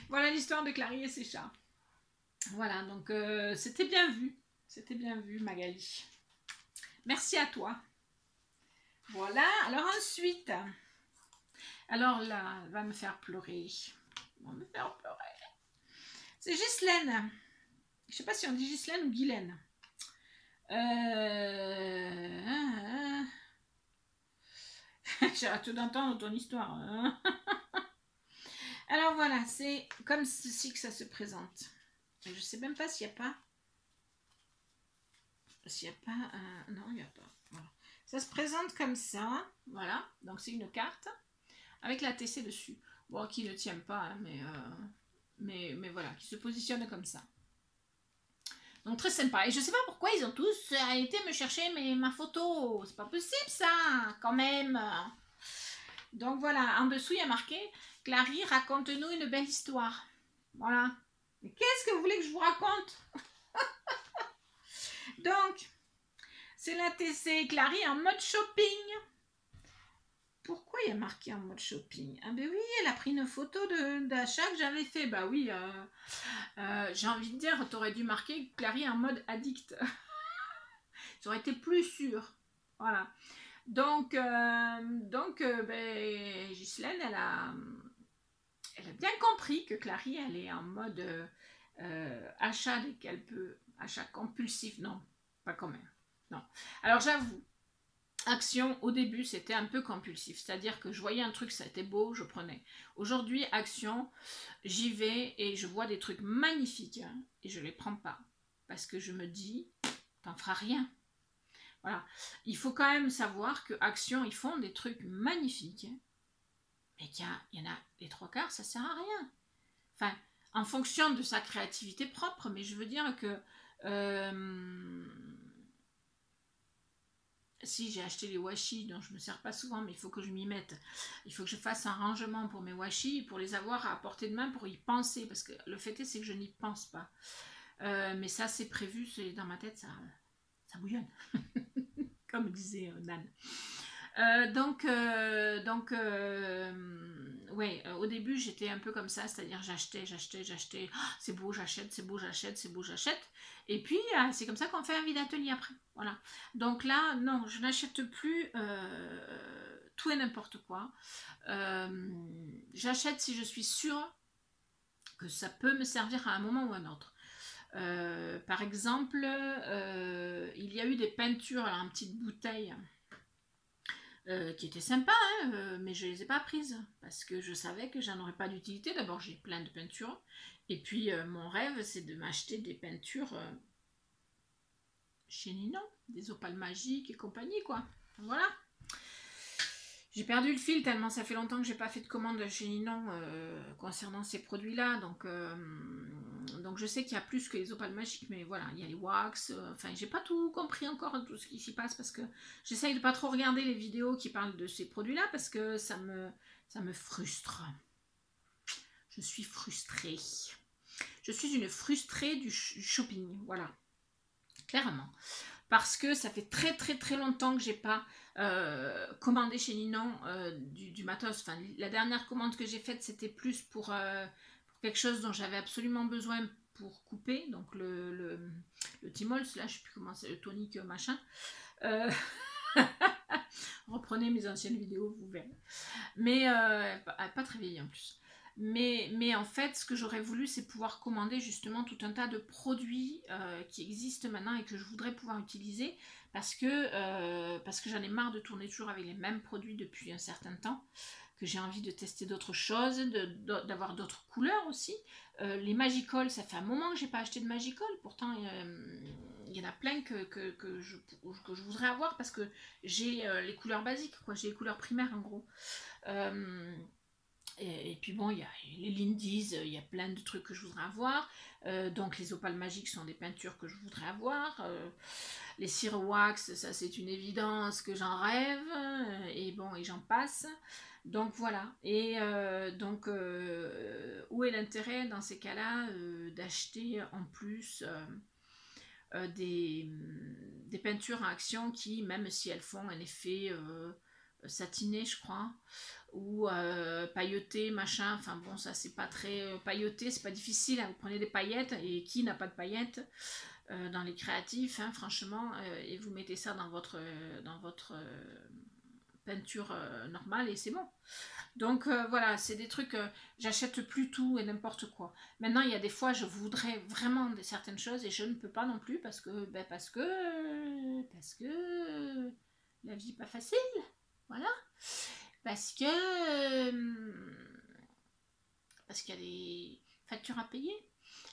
Voilà l'histoire de Clarisse et ses chats. Voilà, donc c'était bien vu. C'était bien vu, Magali. Merci à toi. Voilà, alors ensuite, alors là, elle va me faire pleurer. Elle va me faire pleurer. C'est Ghislaine. Je ne sais pas si on dit Ghislaine ou Guylaine. J'ai hâte d'entendre ton histoire. Hein. Alors voilà, c'est comme ceci que ça se présente. Je ne sais même pas s'il n'y a pas... S'il n'y a pas... non, il n'y a pas. Voilà. Ça se présente comme ça. Voilà, donc c'est une carte avec la TC dessus. Bon, qui ne tient pas, hein, mais voilà, qui se positionne comme ça. Donc très sympa. Et je sais pas pourquoi ils ont tous été me chercher ma photo. C'est pas possible ça, quand même. Donc voilà, en dessous il y a marqué Clarisse, raconte-nous une belle histoire. Voilà. Mais qu'est-ce que vous voulez que je vous raconte? Donc, c'est la TC Clarisse en mode shopping. Pourquoi il y a marqué en mode shopping? Ah ben oui, elle a pris une photo d'achat que j'avais fait. Bah oui, j'ai envie de dire, t'aurais dû marquer Clarisse en mode addict. Ça aurait été plus sûr. Voilà. Donc Ghislaine, elle a bien compris que Clarisse, elle est en mode achat dès qu'elle peut. Achat compulsif, non, pas quand même. Non. Alors j'avoue, Action, au début, c'était un peu compulsif. C'est-à-dire que je voyais un truc, ça était beau, je prenais. Aujourd'hui, Action, j'y vais et je vois des trucs magnifiques hein, et je les prends pas. Parce que je me dis, t'en feras rien. Voilà. Il faut quand même savoir que Action, ils font des trucs magnifiques. Hein, mais qu'il y en a les trois quarts, ça sert à rien. Enfin, en fonction de sa créativité propre, mais je veux dire que si j'ai acheté les washi dont je me sers pas souvent, mais il faut que je m'y mette. Il faut que je fasse un rangement pour mes washi, pour les avoir à portée de main, pour y penser, parce que le fait est, c'est que je n'y pense pas. Mais ça, c'est prévu, c'est dans ma tête, ça bouillonne, comme disait Nan. Ouais, au début j'étais un peu comme ça, c'est-à-dire j'achetais, oh, c'est beau, j'achète, c'est beau, j'achète, c'est beau, j'achète. Et puis c'est comme ça qu'on fait un vide atelier après. Voilà. Donc là, non, je n'achète plus tout et n'importe quoi. J'achète si je suis sûre que ça peut me servir à un moment ou à un autre. Par exemple, il y a eu des peintures en petite bouteille qui étaient sympas, hein, mais je les ai pas prises parce que je savais que j'en aurais pas d'utilité. D'abord, j'ai plein de peintures, et puis mon rêve, c'est de m'acheter des peintures chez Ninon, des opales magiques et compagnie, quoi. Voilà. J'ai perdu le fil tellement ça fait longtemps que j'ai pas fait de commande chez Ninon concernant ces produits-là, donc je sais qu'il y a plus que les opales magiques, mais voilà, il y a les wax, enfin j'ai pas tout compris encore tout ce qui s'y passe parce que j'essaye de pas trop regarder les vidéos qui parlent de ces produits-là parce que ça me frustre. Je suis frustrée. Je suis une frustrée du shopping, voilà, clairement. Parce que ça fait très très très longtemps que j'ai pas commandé chez Ninon du matos. Enfin, la dernière commande que j'ai faite, c'était plus pour quelque chose dont j'avais absolument besoin pour couper, donc le Timols, là je sais plus comment c'est, le tonique machin. Euh, Reprenez mes anciennes vidéos, vous verrez. Mais pas très vieille en plus. Mais en fait, ce que j'aurais voulu, c'est pouvoir commander justement tout un tas de produits qui existent maintenant et que je voudrais pouvoir utiliser parce que j'en ai marre de tourner toujours avec les mêmes produits depuis un certain temps, que j'ai envie de tester d'autres choses, d'avoir d'autres couleurs aussi. Les Magicoles, ça fait un moment que j'ai pas acheté de Magicoles, pourtant il y en a plein que je voudrais avoir parce que j'ai les couleurs basiques, quoi. J'ai les couleurs primaires en gros. Et puis bon, il y a les Lindies, il y a plein de trucs que je voudrais avoir. Donc les opales magiques sont des peintures que je voudrais avoir. Les cire wax, ça c'est une évidence que j'en rêve. Et bon, et j'en passe. Donc voilà. Et où est l'intérêt dans ces cas-là d'acheter en plus des peintures en action qui, même si elles font un effet satiné, je crois, ou pailleté, machin, enfin bon, ça c'est pas très pailleté, c'est pas difficile, hein. Vous prenez des paillettes, et qui n'a pas de paillettes dans les créatifs, hein, franchement, et vous mettez ça dans votre peinture normale et c'est bon. Donc voilà, c'est des trucs, j'achète plus tout et n'importe quoi. Maintenant, il y a des fois, je voudrais vraiment certaines choses et je ne peux pas non plus parce que la vie n'est pas facile, voilà. Parce que parce qu'il y a des factures à payer,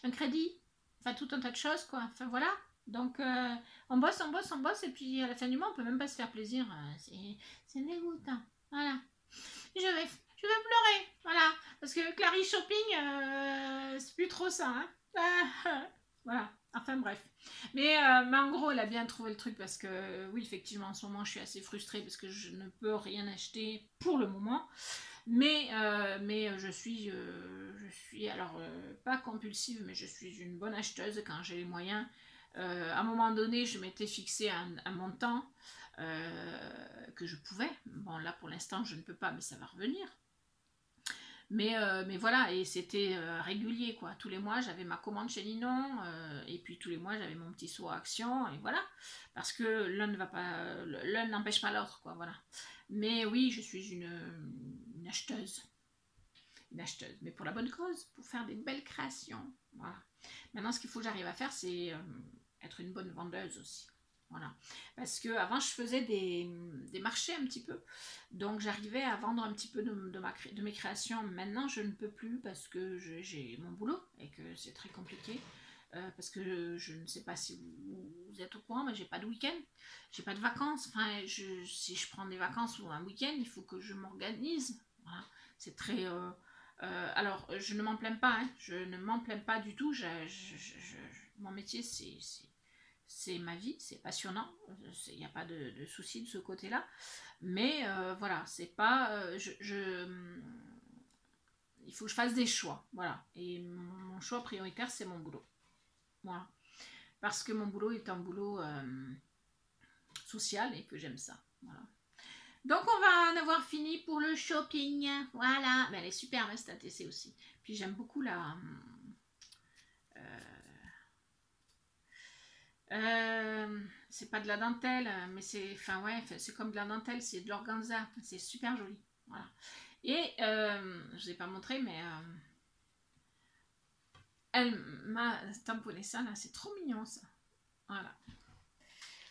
un crédit, enfin tout un tas de choses, quoi. Enfin voilà. Donc on bosse, et puis à la fin du mois, on peut même pas se faire plaisir. C'est dégoûtant. Voilà. Je vais pleurer, voilà, parce que Clary Shopping, c'est plus trop ça, hein. Voilà, enfin bref. Mais en gros, elle a bien trouvé le truc parce que, oui, effectivement, en ce moment, je suis assez frustrée parce que je ne peux rien acheter pour le moment. Mais je suis alors pas compulsive, mais je suis une bonne acheteuse quand j'ai les moyens. À un moment donné, je m'étais fixé un montant que je pouvais. Bon, là pour l'instant, je ne peux pas, mais ça va revenir. Mais voilà, et c'était régulier, quoi. Tous les mois, j'avais ma commande chez Ninon, et puis tous les mois, j'avais mon petit saut à action, et voilà. Parce que l'un n'empêche pas l'autre, quoi, voilà. Mais oui, je suis une acheteuse. Une acheteuse, mais pour la bonne cause, pour faire des belles créations. Voilà. Maintenant, ce qu'il faut que j'arrive à faire, c'est être une bonne vendeuse aussi. Voilà. Parce que avant je faisais des marchés un petit peu. Donc j'arrivais à vendre un petit peu de mes créations. Maintenant je ne peux plus parce que j'ai mon boulot et que c'est très compliqué. Parce que je ne sais pas si vous êtes au courant, mais j'ai pas de week-end, j'ai pas de vacances. Enfin, si je prends des vacances ou un week-end, il faut que je m'organise. Voilà. C'est très. Alors, je ne m'en plains pas, hein. Je ne m'en plains pas du tout. Mon métier, c'est ma vie, c'est passionnant. Il n'y a pas de souci de ce côté-là. Mais voilà, c'est pas. Il faut que je fasse des choix. Voilà. Et mon choix prioritaire, c'est mon boulot. Voilà. Parce que mon boulot est un boulot social et que j'aime ça. Voilà. Donc on va en avoir fini pour le shopping. Voilà. Mais elle est super, cette ATC aussi. Puis j'aime beaucoup la... c'est pas de la dentelle, mais c'est... Enfin ouais, c'est comme de la dentelle, c'est de l'organza. C'est super joli. Voilà. Et je ne vous ai pas montré, mais... elle m'a tamponné ça, là. C'est trop mignon, ça. Voilà.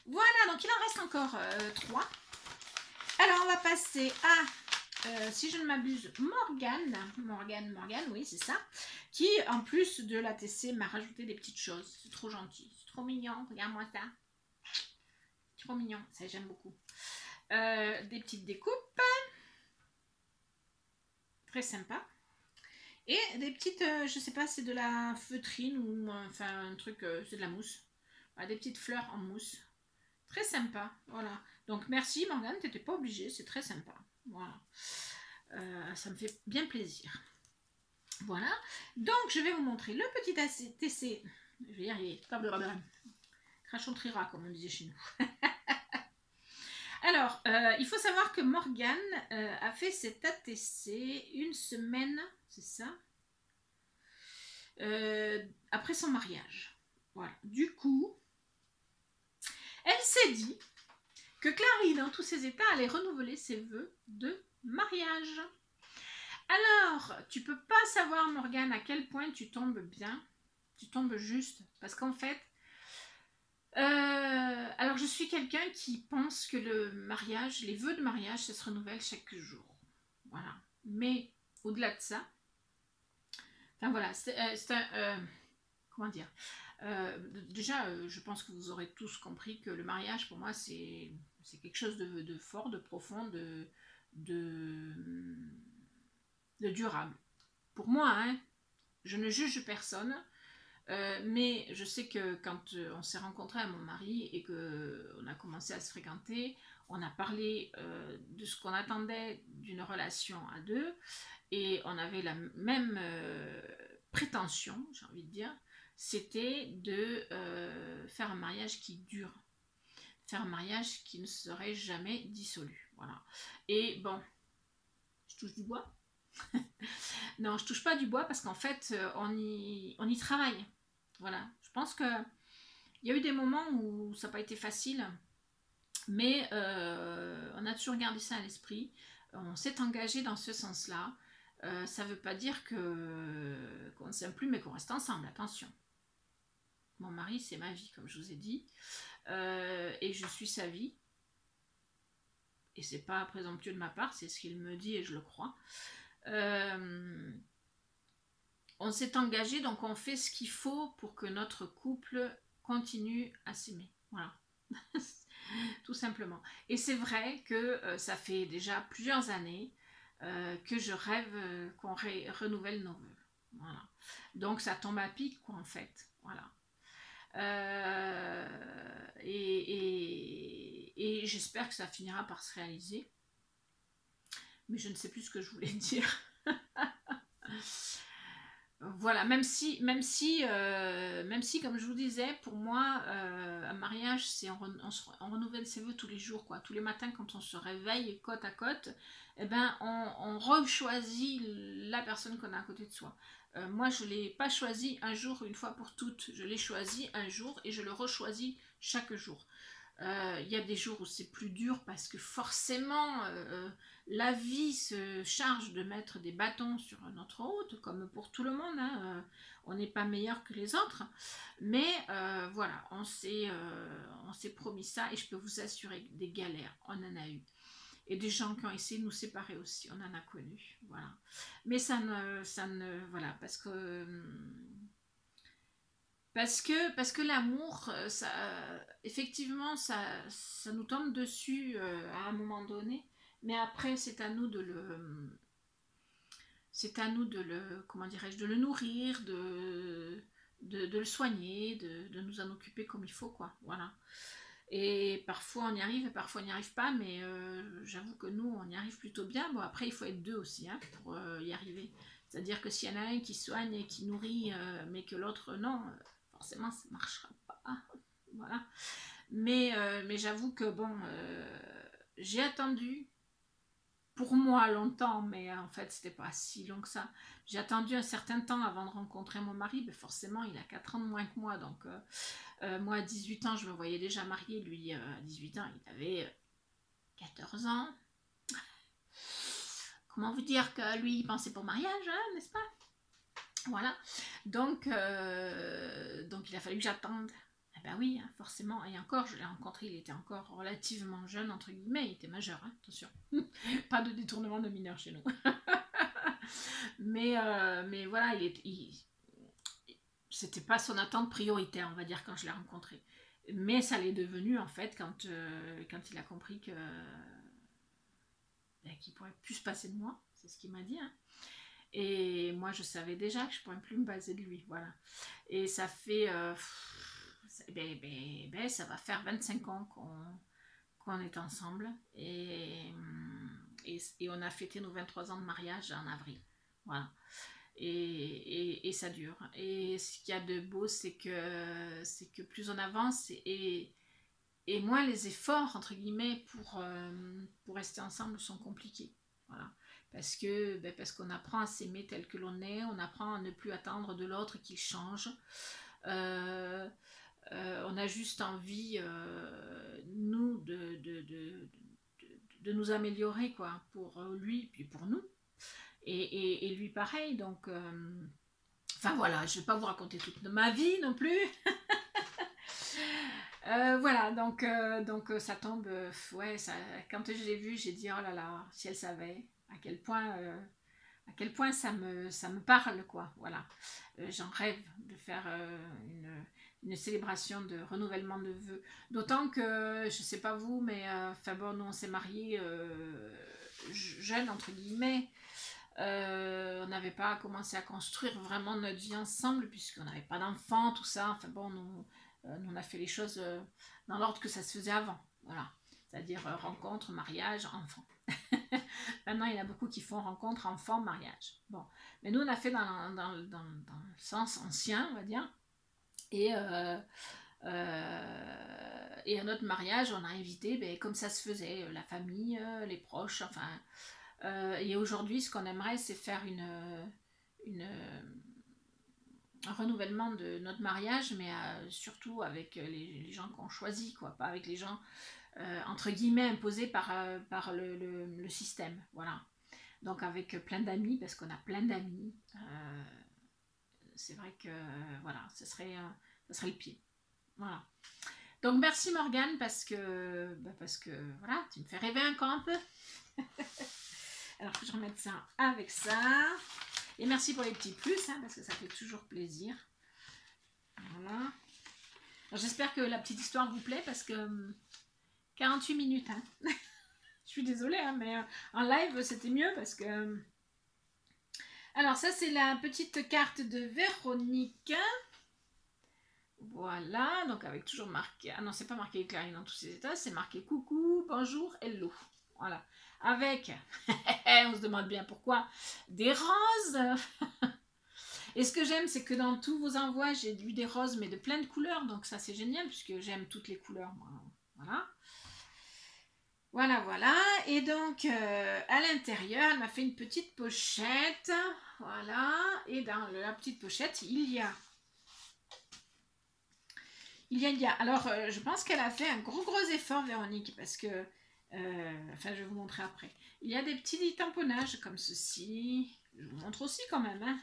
Voilà, donc il en reste encore 3. Alors, on va passer à, si je ne m'abuse, Morgane. Morgane, oui, c'est ça. Qui, en plus de l'ATC, m'a rajouté des petites choses. C'est trop gentil, c'est trop mignon. Regarde-moi ça. Trop mignon, ça j'aime beaucoup. Des petites découpes. Très sympa. Et des petites, je sais pas, c'est de la feutrine ou enfin un truc, c'est de la mousse. Voilà, des petites fleurs en mousse. Très sympa, voilà. Donc merci Morgane, t'étais pas obligée, c'est très sympa. Voilà. Ça me fait bien plaisir. Voilà. Donc je vais vous montrer le petit ATC. Je vais y arriver. Crachon trira, comme on disait chez nous. Alors, il faut savoir que Morgane a fait cet ATC une semaine, c'est ça, après son mariage. Voilà. Du coup, elle s'est dit que Clary, dans tous ses états, allait renouveler ses vœux de mariage. Alors, tu peux pas savoir, Morgane, à quel point tu tombes bien, tu tombes juste, parce qu'en fait, alors je suis quelqu'un qui pense que le mariage, les vœux de mariage, ça se renouvelle chaque jour. Voilà. Mais au-delà de ça, enfin voilà, c'est un... comment dire, déjà, je pense que vous aurez tous compris que le mariage, pour moi, c'est quelque chose de fort, de profond, de durable. Pour moi, hein, je ne juge personne, mais je sais que quand on s'est rencontrés à mon mari et qu'on a commencé à se fréquenter, on a parlé de ce qu'on attendait d'une relation à deux et on avait la même prétention, j'ai envie de dire, c'était de faire un mariage qui dure, faire un mariage qui ne serait jamais dissolu. Voilà. Et bon, je touche du bois. Non, je touche pas du bois parce qu'en fait, on y travaille. Voilà. Je pense que il y a eu des moments où ça n'a pas été facile, mais on a toujours gardé ça à l'esprit. On s'est engagé dans ce sens-là. Ça ne veut pas dire qu'on ne s'aime plus, mais qu'on reste ensemble. Attention. Mon mari, c'est ma vie, comme je vous ai dit. Et je suis sa vie. Et c'est pas présomptueux de ma part, c'est ce qu'il me dit et je le crois. On s'est engagé, donc on fait ce qu'il faut pour que notre couple continue à s'aimer. Voilà. Tout simplement. Et c'est vrai que ça fait déjà plusieurs années que je rêve qu'on renouvelle nos vœux. Voilà. Donc ça tombe à pic, quoi, en fait. Voilà. Et j'espère que ça finira par se réaliser. Mais je ne sais plus ce que je voulais dire. Voilà, même si, comme je vous disais, pour moi, un mariage, c'est on renouvelle ses vœux tous les jours, quoi. Tous les matins, quand on se réveille côte à côte, eh ben, on rechoisit la personne qu'on a à côté de soi. Moi, je ne l'ai pas choisi un jour, une fois pour toutes. Je l'ai choisi un jour et je le rechoisis chaque jour. Il y a des jours où c'est plus dur parce que forcément la vie se charge de mettre des bâtons sur notre route, comme pour tout le monde, hein. On n'est pas meilleur que les autres, mais voilà, on s'est promis ça et je peux vous assurer que des galères, on en a eu. Et des gens qui ont essayé de nous séparer aussi, on en a connu, voilà. Mais ça ne, voilà, parce que l'amour, ça, effectivement, ça nous tombe dessus à un moment donné, mais après, c'est à nous de le, comment dirais-je, de le nourrir, de le soigner, de nous en occuper comme il faut, quoi, voilà. Et parfois on y arrive et parfois on n'y arrive pas, mais j'avoue que nous, on y arrive plutôt bien. Bon, après, il faut être deux aussi hein, pour y arriver. C'est-à-dire que s'il y en a un qui soigne et qui nourrit, mais que l'autre non, forcément ça ne marchera pas. Voilà. Mais j'avoue que bon, j'ai attendu pour moi longtemps, mais en fait c'était pas si long que ça. J'ai attendu un certain temps avant de rencontrer mon mari, mais forcément il a 4 ans de moins que moi, donc moi à 18 ans je me voyais déjà mariée, lui à 18 ans il avait 14 ans. Comment vous dire que lui il pensait pas au mariage, hein, n'est-ce pas? Voilà, donc il a fallu que j'attende. Eh ben oui, hein, forcément, et encore, je l'ai rencontré, il était encore relativement jeune, entre guillemets, il était majeur, hein, attention. Pas de détournement de mineurs chez nous. mais voilà, c'était pas son attente prioritaire, on va dire, quand je l'ai rencontré. Mais ça l'est devenu, en fait, quand il a compris que qu'il pourrait plus se passer de moi, c'est ce qu'il m'a dit, hein. Et moi, je savais déjà que je ne pourrais plus me baser de lui, voilà. Et ça fait, ça va faire 25 ans qu'on est ensemble, et on a fêté nos 23 ans de mariage en avril, voilà. Et ça dure. Et ce qu'il y a de beau, c'est que plus on avance et moins les efforts, entre guillemets, pour rester ensemble sont compliqués. Voilà. Parce qu'on apprend à s'aimer tel que l'on est, on apprend à ne plus attendre de l'autre qu'il change. Euh, on a juste envie, nous, de nous améliorer, quoi, pour lui, puis pour nous. Et lui pareil, donc... enfin voilà, je ne vais pas vous raconter toute ma vie non plus. Voilà, donc ça tombe, ouais, ça, quand je l'ai vu, j'ai dit, oh là là, si elle savait à quel point ça me parle, quoi, voilà. J'en rêve de faire une célébration de renouvellement de vœux. D'autant que, je sais pas vous, mais enfin bon, nous on s'est mariés jeunes, entre guillemets. On n'avait pas commencé à construire vraiment notre vie ensemble, puisqu'on n'avait pas d'enfants, tout ça. Enfin bon, nous on a fait les choses dans l'ordre que ça se faisait avant. Voilà. C'est-à-dire rencontre, mariage, enfant. Maintenant, il y en a beaucoup qui font rencontre, enfant, mariage. Bon. Mais nous, on a fait dans le sens ancien, on va dire. Et à notre mariage, on a invité, ben, comme ça se faisait, la famille, les proches, enfin. Et aujourd'hui, ce qu'on aimerait, c'est faire un renouvellement de notre mariage, mais surtout avec les gens qu'on choisit, quoi, pas avec les gens entre guillemets imposés par le système, voilà. Donc avec plein d'amis, parce qu'on a plein d'amis, c'est vrai que voilà, ce serait le pied, voilà. Donc merci Morgane parce que voilà, tu me fais rêver encore un peu. Alors que je remette ça avec ça. Et merci pour les petits plus, hein, parce que ça fait toujours plaisir. Voilà. J'espère que la petite histoire vous plaît, parce que 48 minutes, hein. Je suis désolée, hein, mais en live, c'était mieux, parce que... Alors, ça, c'est la petite carte de Véronique. Voilà, donc avec toujours marqué... Ah non, c'est pas marqué Clarine dans tous ses états, c'est marqué coucou, bonjour, hello. Voilà. Avec, on se demande bien pourquoi, des roses. Et ce que j'aime, c'est que dans tous vos envois, j'ai eu des roses, mais de plein de couleurs. Donc ça, c'est génial, puisque j'aime toutes les couleurs. Voilà. Voilà, voilà. Et donc, à l'intérieur, elle m'a fait une petite pochette. Voilà. Et dans la petite pochette, il y a Il y a. Alors, je pense qu'elle a fait un gros effort, Véronique, parce que, enfin, je vais vous montrer après. Il y a des petits tamponnages comme ceci. Je vous montre aussi quand même, hein.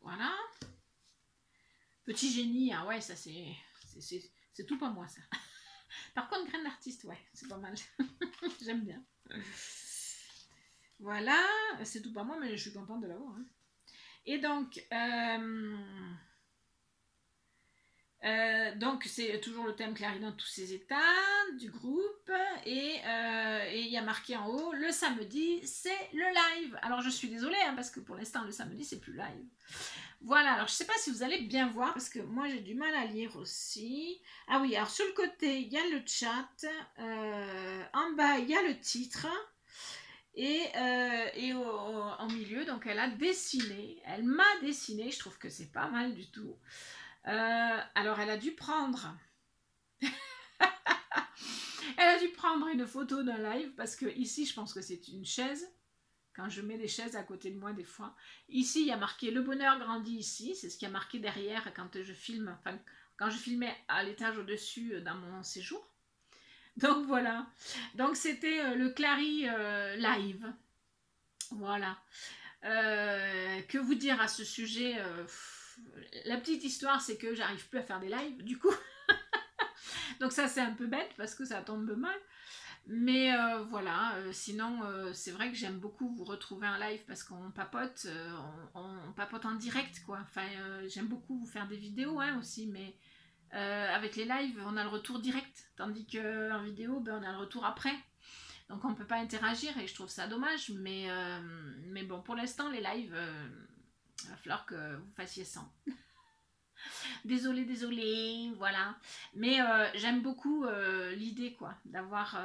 Voilà. Petit génie, ah ouais, ça c'est tout pas moi, ça. Par contre, graine d'artiste, ouais, c'est pas mal. J'aime bien. Voilà, c'est tout pas moi, mais je suis contente de l'avoir, hein. Et donc c'est toujours le thème Clarisse dans tous ses états du groupe et il y a marqué en haut le samedi c'est le live. Alors je suis désolée hein, parce que pour l'instant le samedi c'est plus live. Voilà, alors je sais pas si vous allez bien voir parce que moi j'ai du mal à lire aussi. Ah oui, alors sur le côté il y a le chat, en bas il y a le titre. En milieu, donc elle a dessiné, elle m'a dessiné, je trouve que c'est pas mal du tout. Alors elle a dû prendre elle a dû prendre une photo d'un live parce que ici je pense que c'est une chaise quand je mets des chaises à côté de moi des fois. Ici il y a marqué le bonheur grandit ici, c'est ce qui a marqué derrière quand je filme, enfin quand je filmais à l'étage au-dessus dans mon séjour. Donc voilà, donc c'était le Clary live. Voilà. Que vous dire à ce sujet la petite histoire, c'est que j'arrive plus à faire des lives, du coup. Donc ça, c'est un peu bête parce que ça tombe mal. Mais voilà, sinon, c'est vrai que j'aime beaucoup vous retrouver en live parce qu'on papote, on papote en direct, quoi. Enfin, j'aime beaucoup vous faire des vidéos hein, aussi, mais avec les lives, on a le retour direct. Tandis qu'en vidéo, ben, on a le retour après. Donc on ne peut pas interagir et je trouve ça dommage. Mais bon, pour l'instant, les lives, il va falloir que vous fassiez sans. Désolée, voilà. Mais j'aime beaucoup l'idée quoi, d'avoir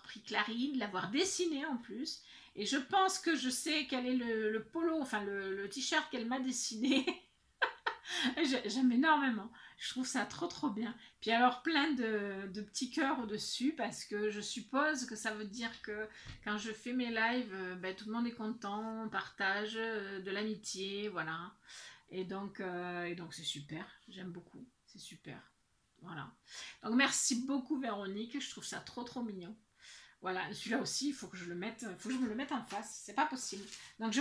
pris Clarine, de l'avoir dessiné en plus. Et je pense que je sais quel est le polo, enfin le t-shirt qu'elle m'a dessiné. J'aime énormément. Je trouve ça trop bien. Puis alors plein de petits cœurs au-dessus parce que je suppose que ça veut dire que quand je fais mes lives, ben, tout le monde est content, on partage de l'amitié, voilà. Et donc c'est super. J'aime beaucoup. C'est super. Voilà. Donc merci beaucoup Véronique. Je trouve ça trop mignon. Voilà, celui-là aussi, il faut que je le mette, faut que je me le mette en face, c'est pas possible. Donc je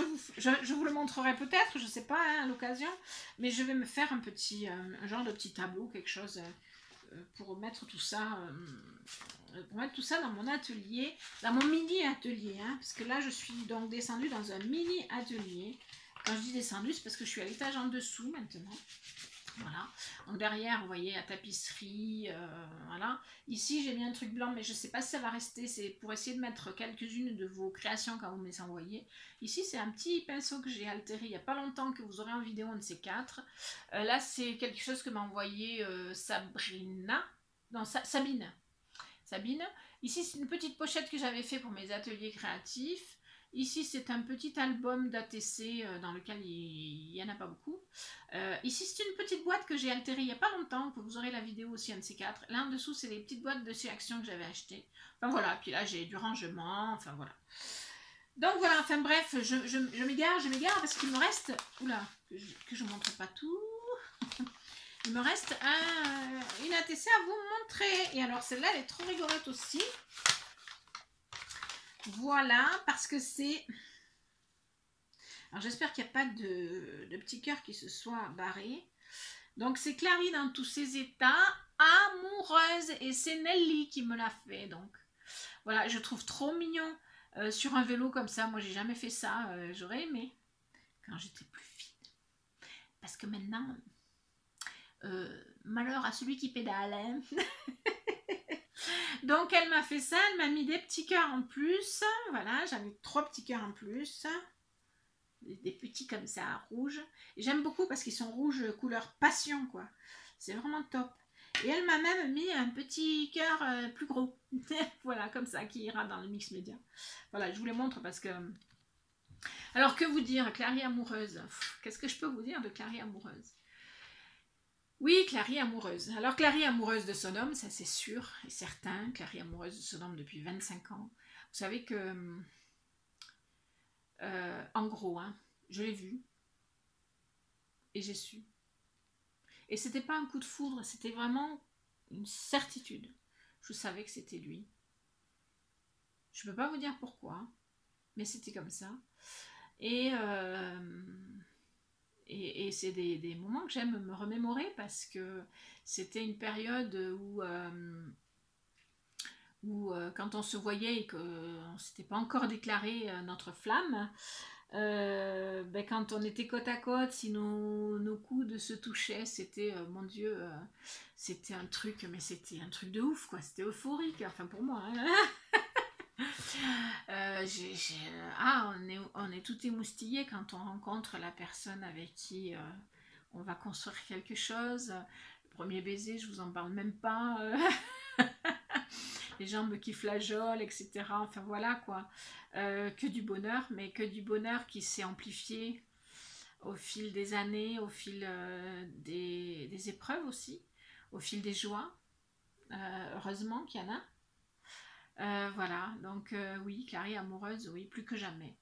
vous le montrerai peut-être, je sais pas, hein, à l'occasion, mais je vais me faire un genre de petit tableau, quelque chose pour mettre tout ça, dans mon atelier, dans mon mini atelier, hein, parce que là je suis donc descendue dans un mini atelier. Quand je dis descendue, c'est parce que je suis à l'étage en dessous maintenant. Voilà. Donc derrière, vous voyez la tapisserie, voilà. Ici, j'ai mis un truc blanc, mais je ne sais pas si ça va rester. C'est pour essayer de mettre quelques-unes de vos créations quand vous me les envoyez. Ici, c'est un petit pinceau que j'ai altéré il n'y a pas longtemps, que vous aurez en vidéo, un de ces quatre. Là, c'est quelque chose que m'a envoyé Sabrina. Non, Sabine. Sabine. Ici, c'est une petite pochette que j'avais fait pour mes ateliers créatifs. Ici, c'est un petit album d'ATC dans lequel il n'y en a pas beaucoup. Ici, c'est une petite boîte que j'ai altérée il n'y a pas longtemps, que vous aurez la vidéo aussi, un de ces quatre. Là en dessous, c'est les petites boîtes de chez Action que j'avais achetées. Enfin voilà, puis là, j'ai du rangement, enfin voilà. Donc voilà, enfin bref, je m'égare parce qu'il me reste... Oula, que je ne montre pas tout. Il me reste une ATC à vous montrer. Et alors, celle-là, elle est trop rigolote aussi. Voilà, parce que c'est... Alors, j'espère qu'il n'y a pas de petit cœur qui se soit barré. Donc, c'est Clary dans tous ses états, amoureuse. Et c'est Nelly qui me l'a fait. Donc, voilà, je trouve trop mignon sur un vélo comme ça. Moi, j'ai jamais fait ça. J'aurais aimé quand j'étais plus fine. Parce que maintenant, malheur à celui qui pédale. Hein. Donc elle m'a fait ça, elle m'a mis des petits cœurs en plus. Voilà, j'avais 3 petits cœurs en plus. Des petits comme ça, rouges. J'aime beaucoup parce qu'ils sont rouges couleur passion, quoi. C'est vraiment top. Et elle m'a même mis un petit cœur plus gros. Voilà, comme ça, qui ira dans le mix média. Voilà, je vous les montre parce que... Alors, que vous dire, Clary amoureuse. Qu'est-ce que je peux vous dire de Clary amoureuse? Oui, Clary amoureuse. Alors Clary amoureuse de son homme, ça c'est sûr et certain. Clary amoureuse de son homme depuis 25 ans. Vous savez que, en gros, hein, je l'ai vu et j'ai su. Et c'était pas un coup de foudre, c'était vraiment une certitude. Je savais que c'était lui. Je peux pas vous dire pourquoi, mais c'était comme ça. Et, et c'est des moments que j'aime me remémorer parce que c'était une période où quand on se voyait et qu'on ne s'était pas encore déclaré notre flamme, ben, quand on était côte à côte, si nos coudes se touchaient, c'était, mon Dieu, c'était un truc, mais c'était un truc de ouf, quoi. C'était euphorique, enfin pour moi. Hein. On est tout émoustillé quand on rencontre la personne avec qui on va construire quelque chose. Le premier baiser, je vous en parle même pas. Les jambes qui flageolent, etc. Enfin voilà quoi. Que du bonheur, mais que du bonheur qui s'est amplifié au fil des années, au fil des épreuves aussi, au fil des joies. Heureusement qu'il y en a. Voilà, donc oui, Clary amoureuse, oui, plus que jamais.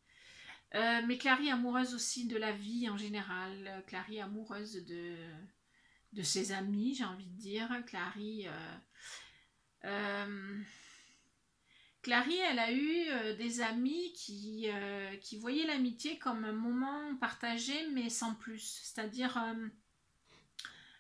Mais Clary amoureuse aussi de la vie en général, Clary amoureuse de ses amis, j'ai envie de dire. Euh, Clary, elle a eu des amis qui voyaient l'amitié comme un moment partagé, mais sans plus. C'est-à-dire,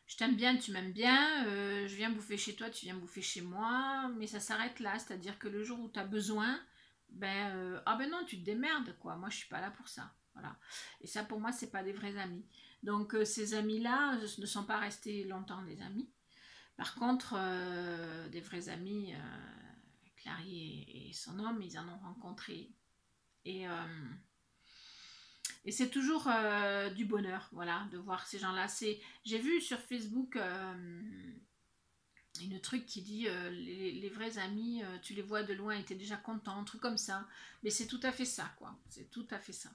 je t'aime bien, tu m'aimes bien, je viens bouffer chez toi, tu viens bouffer chez moi, mais ça s'arrête là, c'est-à-dire que le jour où tu as besoin, ben, ah ben non, tu te démerdes, quoi, moi je suis pas là pour ça, voilà. Et ça pour moi, c'est pas des vrais amis. Donc ces amis-là ne sont pas restés longtemps des amis. Par contre, des vrais amis, Clary et son homme, ils en ont rencontré. Et, euh, et c'est toujours du bonheur, voilà, de voir ces gens-là. J'ai vu sur Facebook une truc qui dit les vrais amis, tu les vois de loin et t'es déjà content, un truc comme ça. Mais c'est tout à fait ça, quoi. C'est tout à fait ça.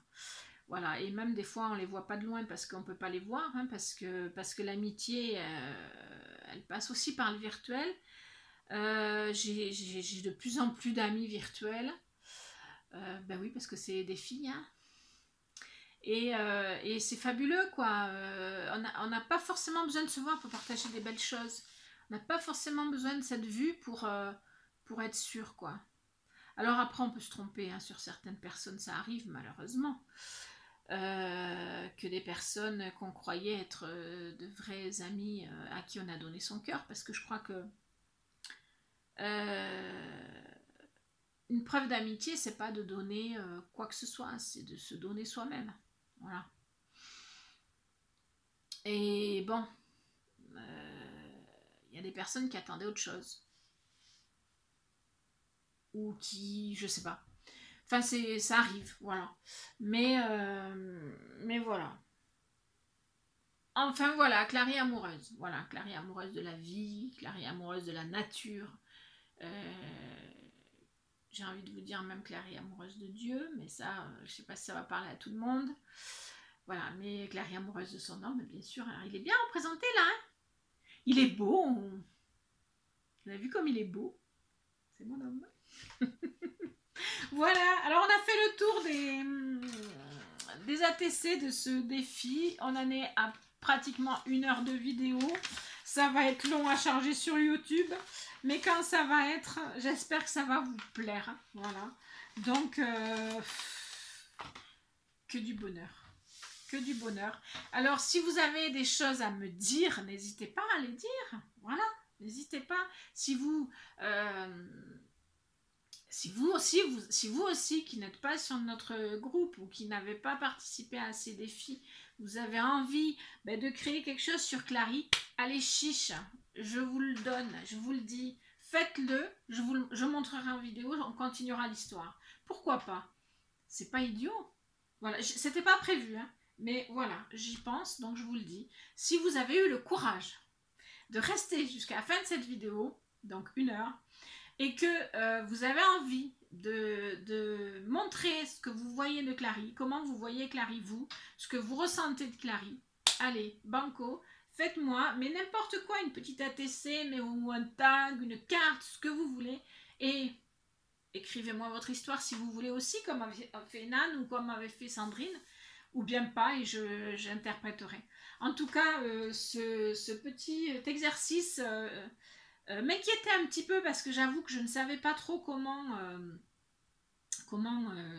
Voilà, et même des fois on les voit pas de loin parce qu'on peut pas les voir, hein, parce que l'amitié, elle passe aussi par le virtuel. J'ai de plus en plus d'amis virtuels. Ben oui, parce que c'est des filles, hein. Et c'est fabuleux, quoi. On n'a pas forcément besoin de se voir pour partager des belles choses. On n'a pas forcément besoin de cette vue pour être sûr, quoi. Alors après, on peut se tromper hein, sur certaines personnes, ça arrive malheureusement. Que des personnes qu'on croyait être de vrais amis à qui on a donné son cœur, parce que je crois que une preuve d'amitié, c'est pas de donner quoi que ce soit, c'est de se donner soi-même. Voilà. Et bon, il y a des personnes qui attendaient autre chose. Ou qui, je sais pas. Enfin, ça arrive, voilà. Mais voilà. Enfin voilà, Clary amoureuse. Voilà, Clary amoureuse de la vie, Clary amoureuse de la nature. J'ai envie de vous dire même Clary amoureuse de Dieu, mais ça, je sais pas si ça va parler à tout le monde. Voilà, mais Clary amoureuse de son homme, bien sûr. Alors, il est bien représenté là. Hein, il est beau. Vous avez vu comme il est beau? C'est mon homme. Voilà, alors on a fait le tour des ATC de ce défi. On en est à pratiquement 1 heure de vidéo. Ça va être long à charger sur YouTube. Mais quand ça va être, j'espère que ça va vous plaire. Voilà. Donc, que du bonheur. Que du bonheur. Alors, si vous avez des choses à me dire, n'hésitez pas à les dire. Voilà. N'hésitez pas. Si vous aussi qui n'êtes pas sur notre groupe ou qui n'avez pas participé à ces défis, vous avez envie de créer quelque chose sur Clary, allez chiche, je vous le donne, je vous le dis, faites-le, je montrerai en vidéo, on continuera l'histoire. Pourquoi pas? C'est pas idiot. Voilà, c'était pas prévu, hein, mais voilà, j'y pense, donc je vous le dis. Si vous avez eu le courage de rester jusqu'à la fin de cette vidéo, donc 1 heure, et que vous avez envie de montrer ce que vous voyez de Clary, comment vous voyez Clary vous, ce que vous ressentez de Clary, allez, banco, faites-moi, mais n'importe quoi, une petite ATC, mais, ou un tag, une carte, ce que vous voulez, et écrivez-moi votre histoire si vous voulez aussi, comme avait fait Nan ou comme avait fait Sandrine. ou bien pas, et j'interpréterai. En tout cas, ce petit exercice m'inquiétait un petit peu parce que j'avoue que je ne savais pas trop comment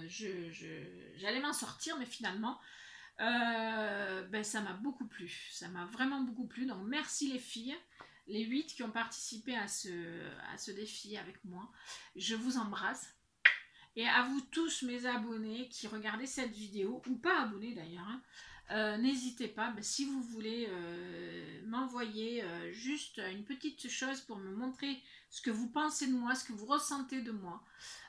j'allais m'en sortir, mais finalement, ben, ça m'a beaucoup plu. Ça m'a vraiment beaucoup plu. Donc merci les filles, les 8 qui ont participé à ce défi avec moi. Je vous embrasse. Et à vous tous mes abonnés qui regardez cette vidéo, ou pas abonnés d'ailleurs, hein, n'hésitez pas, ben, si vous voulez m'envoyer juste une petite chose pour me montrer ce que vous pensez de moi, ce que vous ressentez de moi,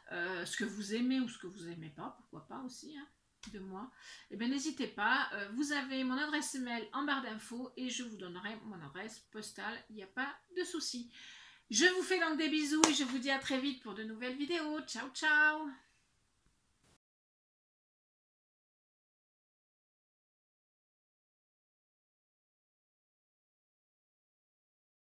ce que vous aimez ou ce que vous n'aimez pas, pourquoi pas aussi, hein, de moi, et bien n'hésitez pas, vous avez mon adresse mail en barre d'infos et je vous donnerai mon adresse postale, il n'y a pas de souci. Je vous fais donc des bisous et je vous dis à très vite pour de nouvelles vidéos. Ciao ciao.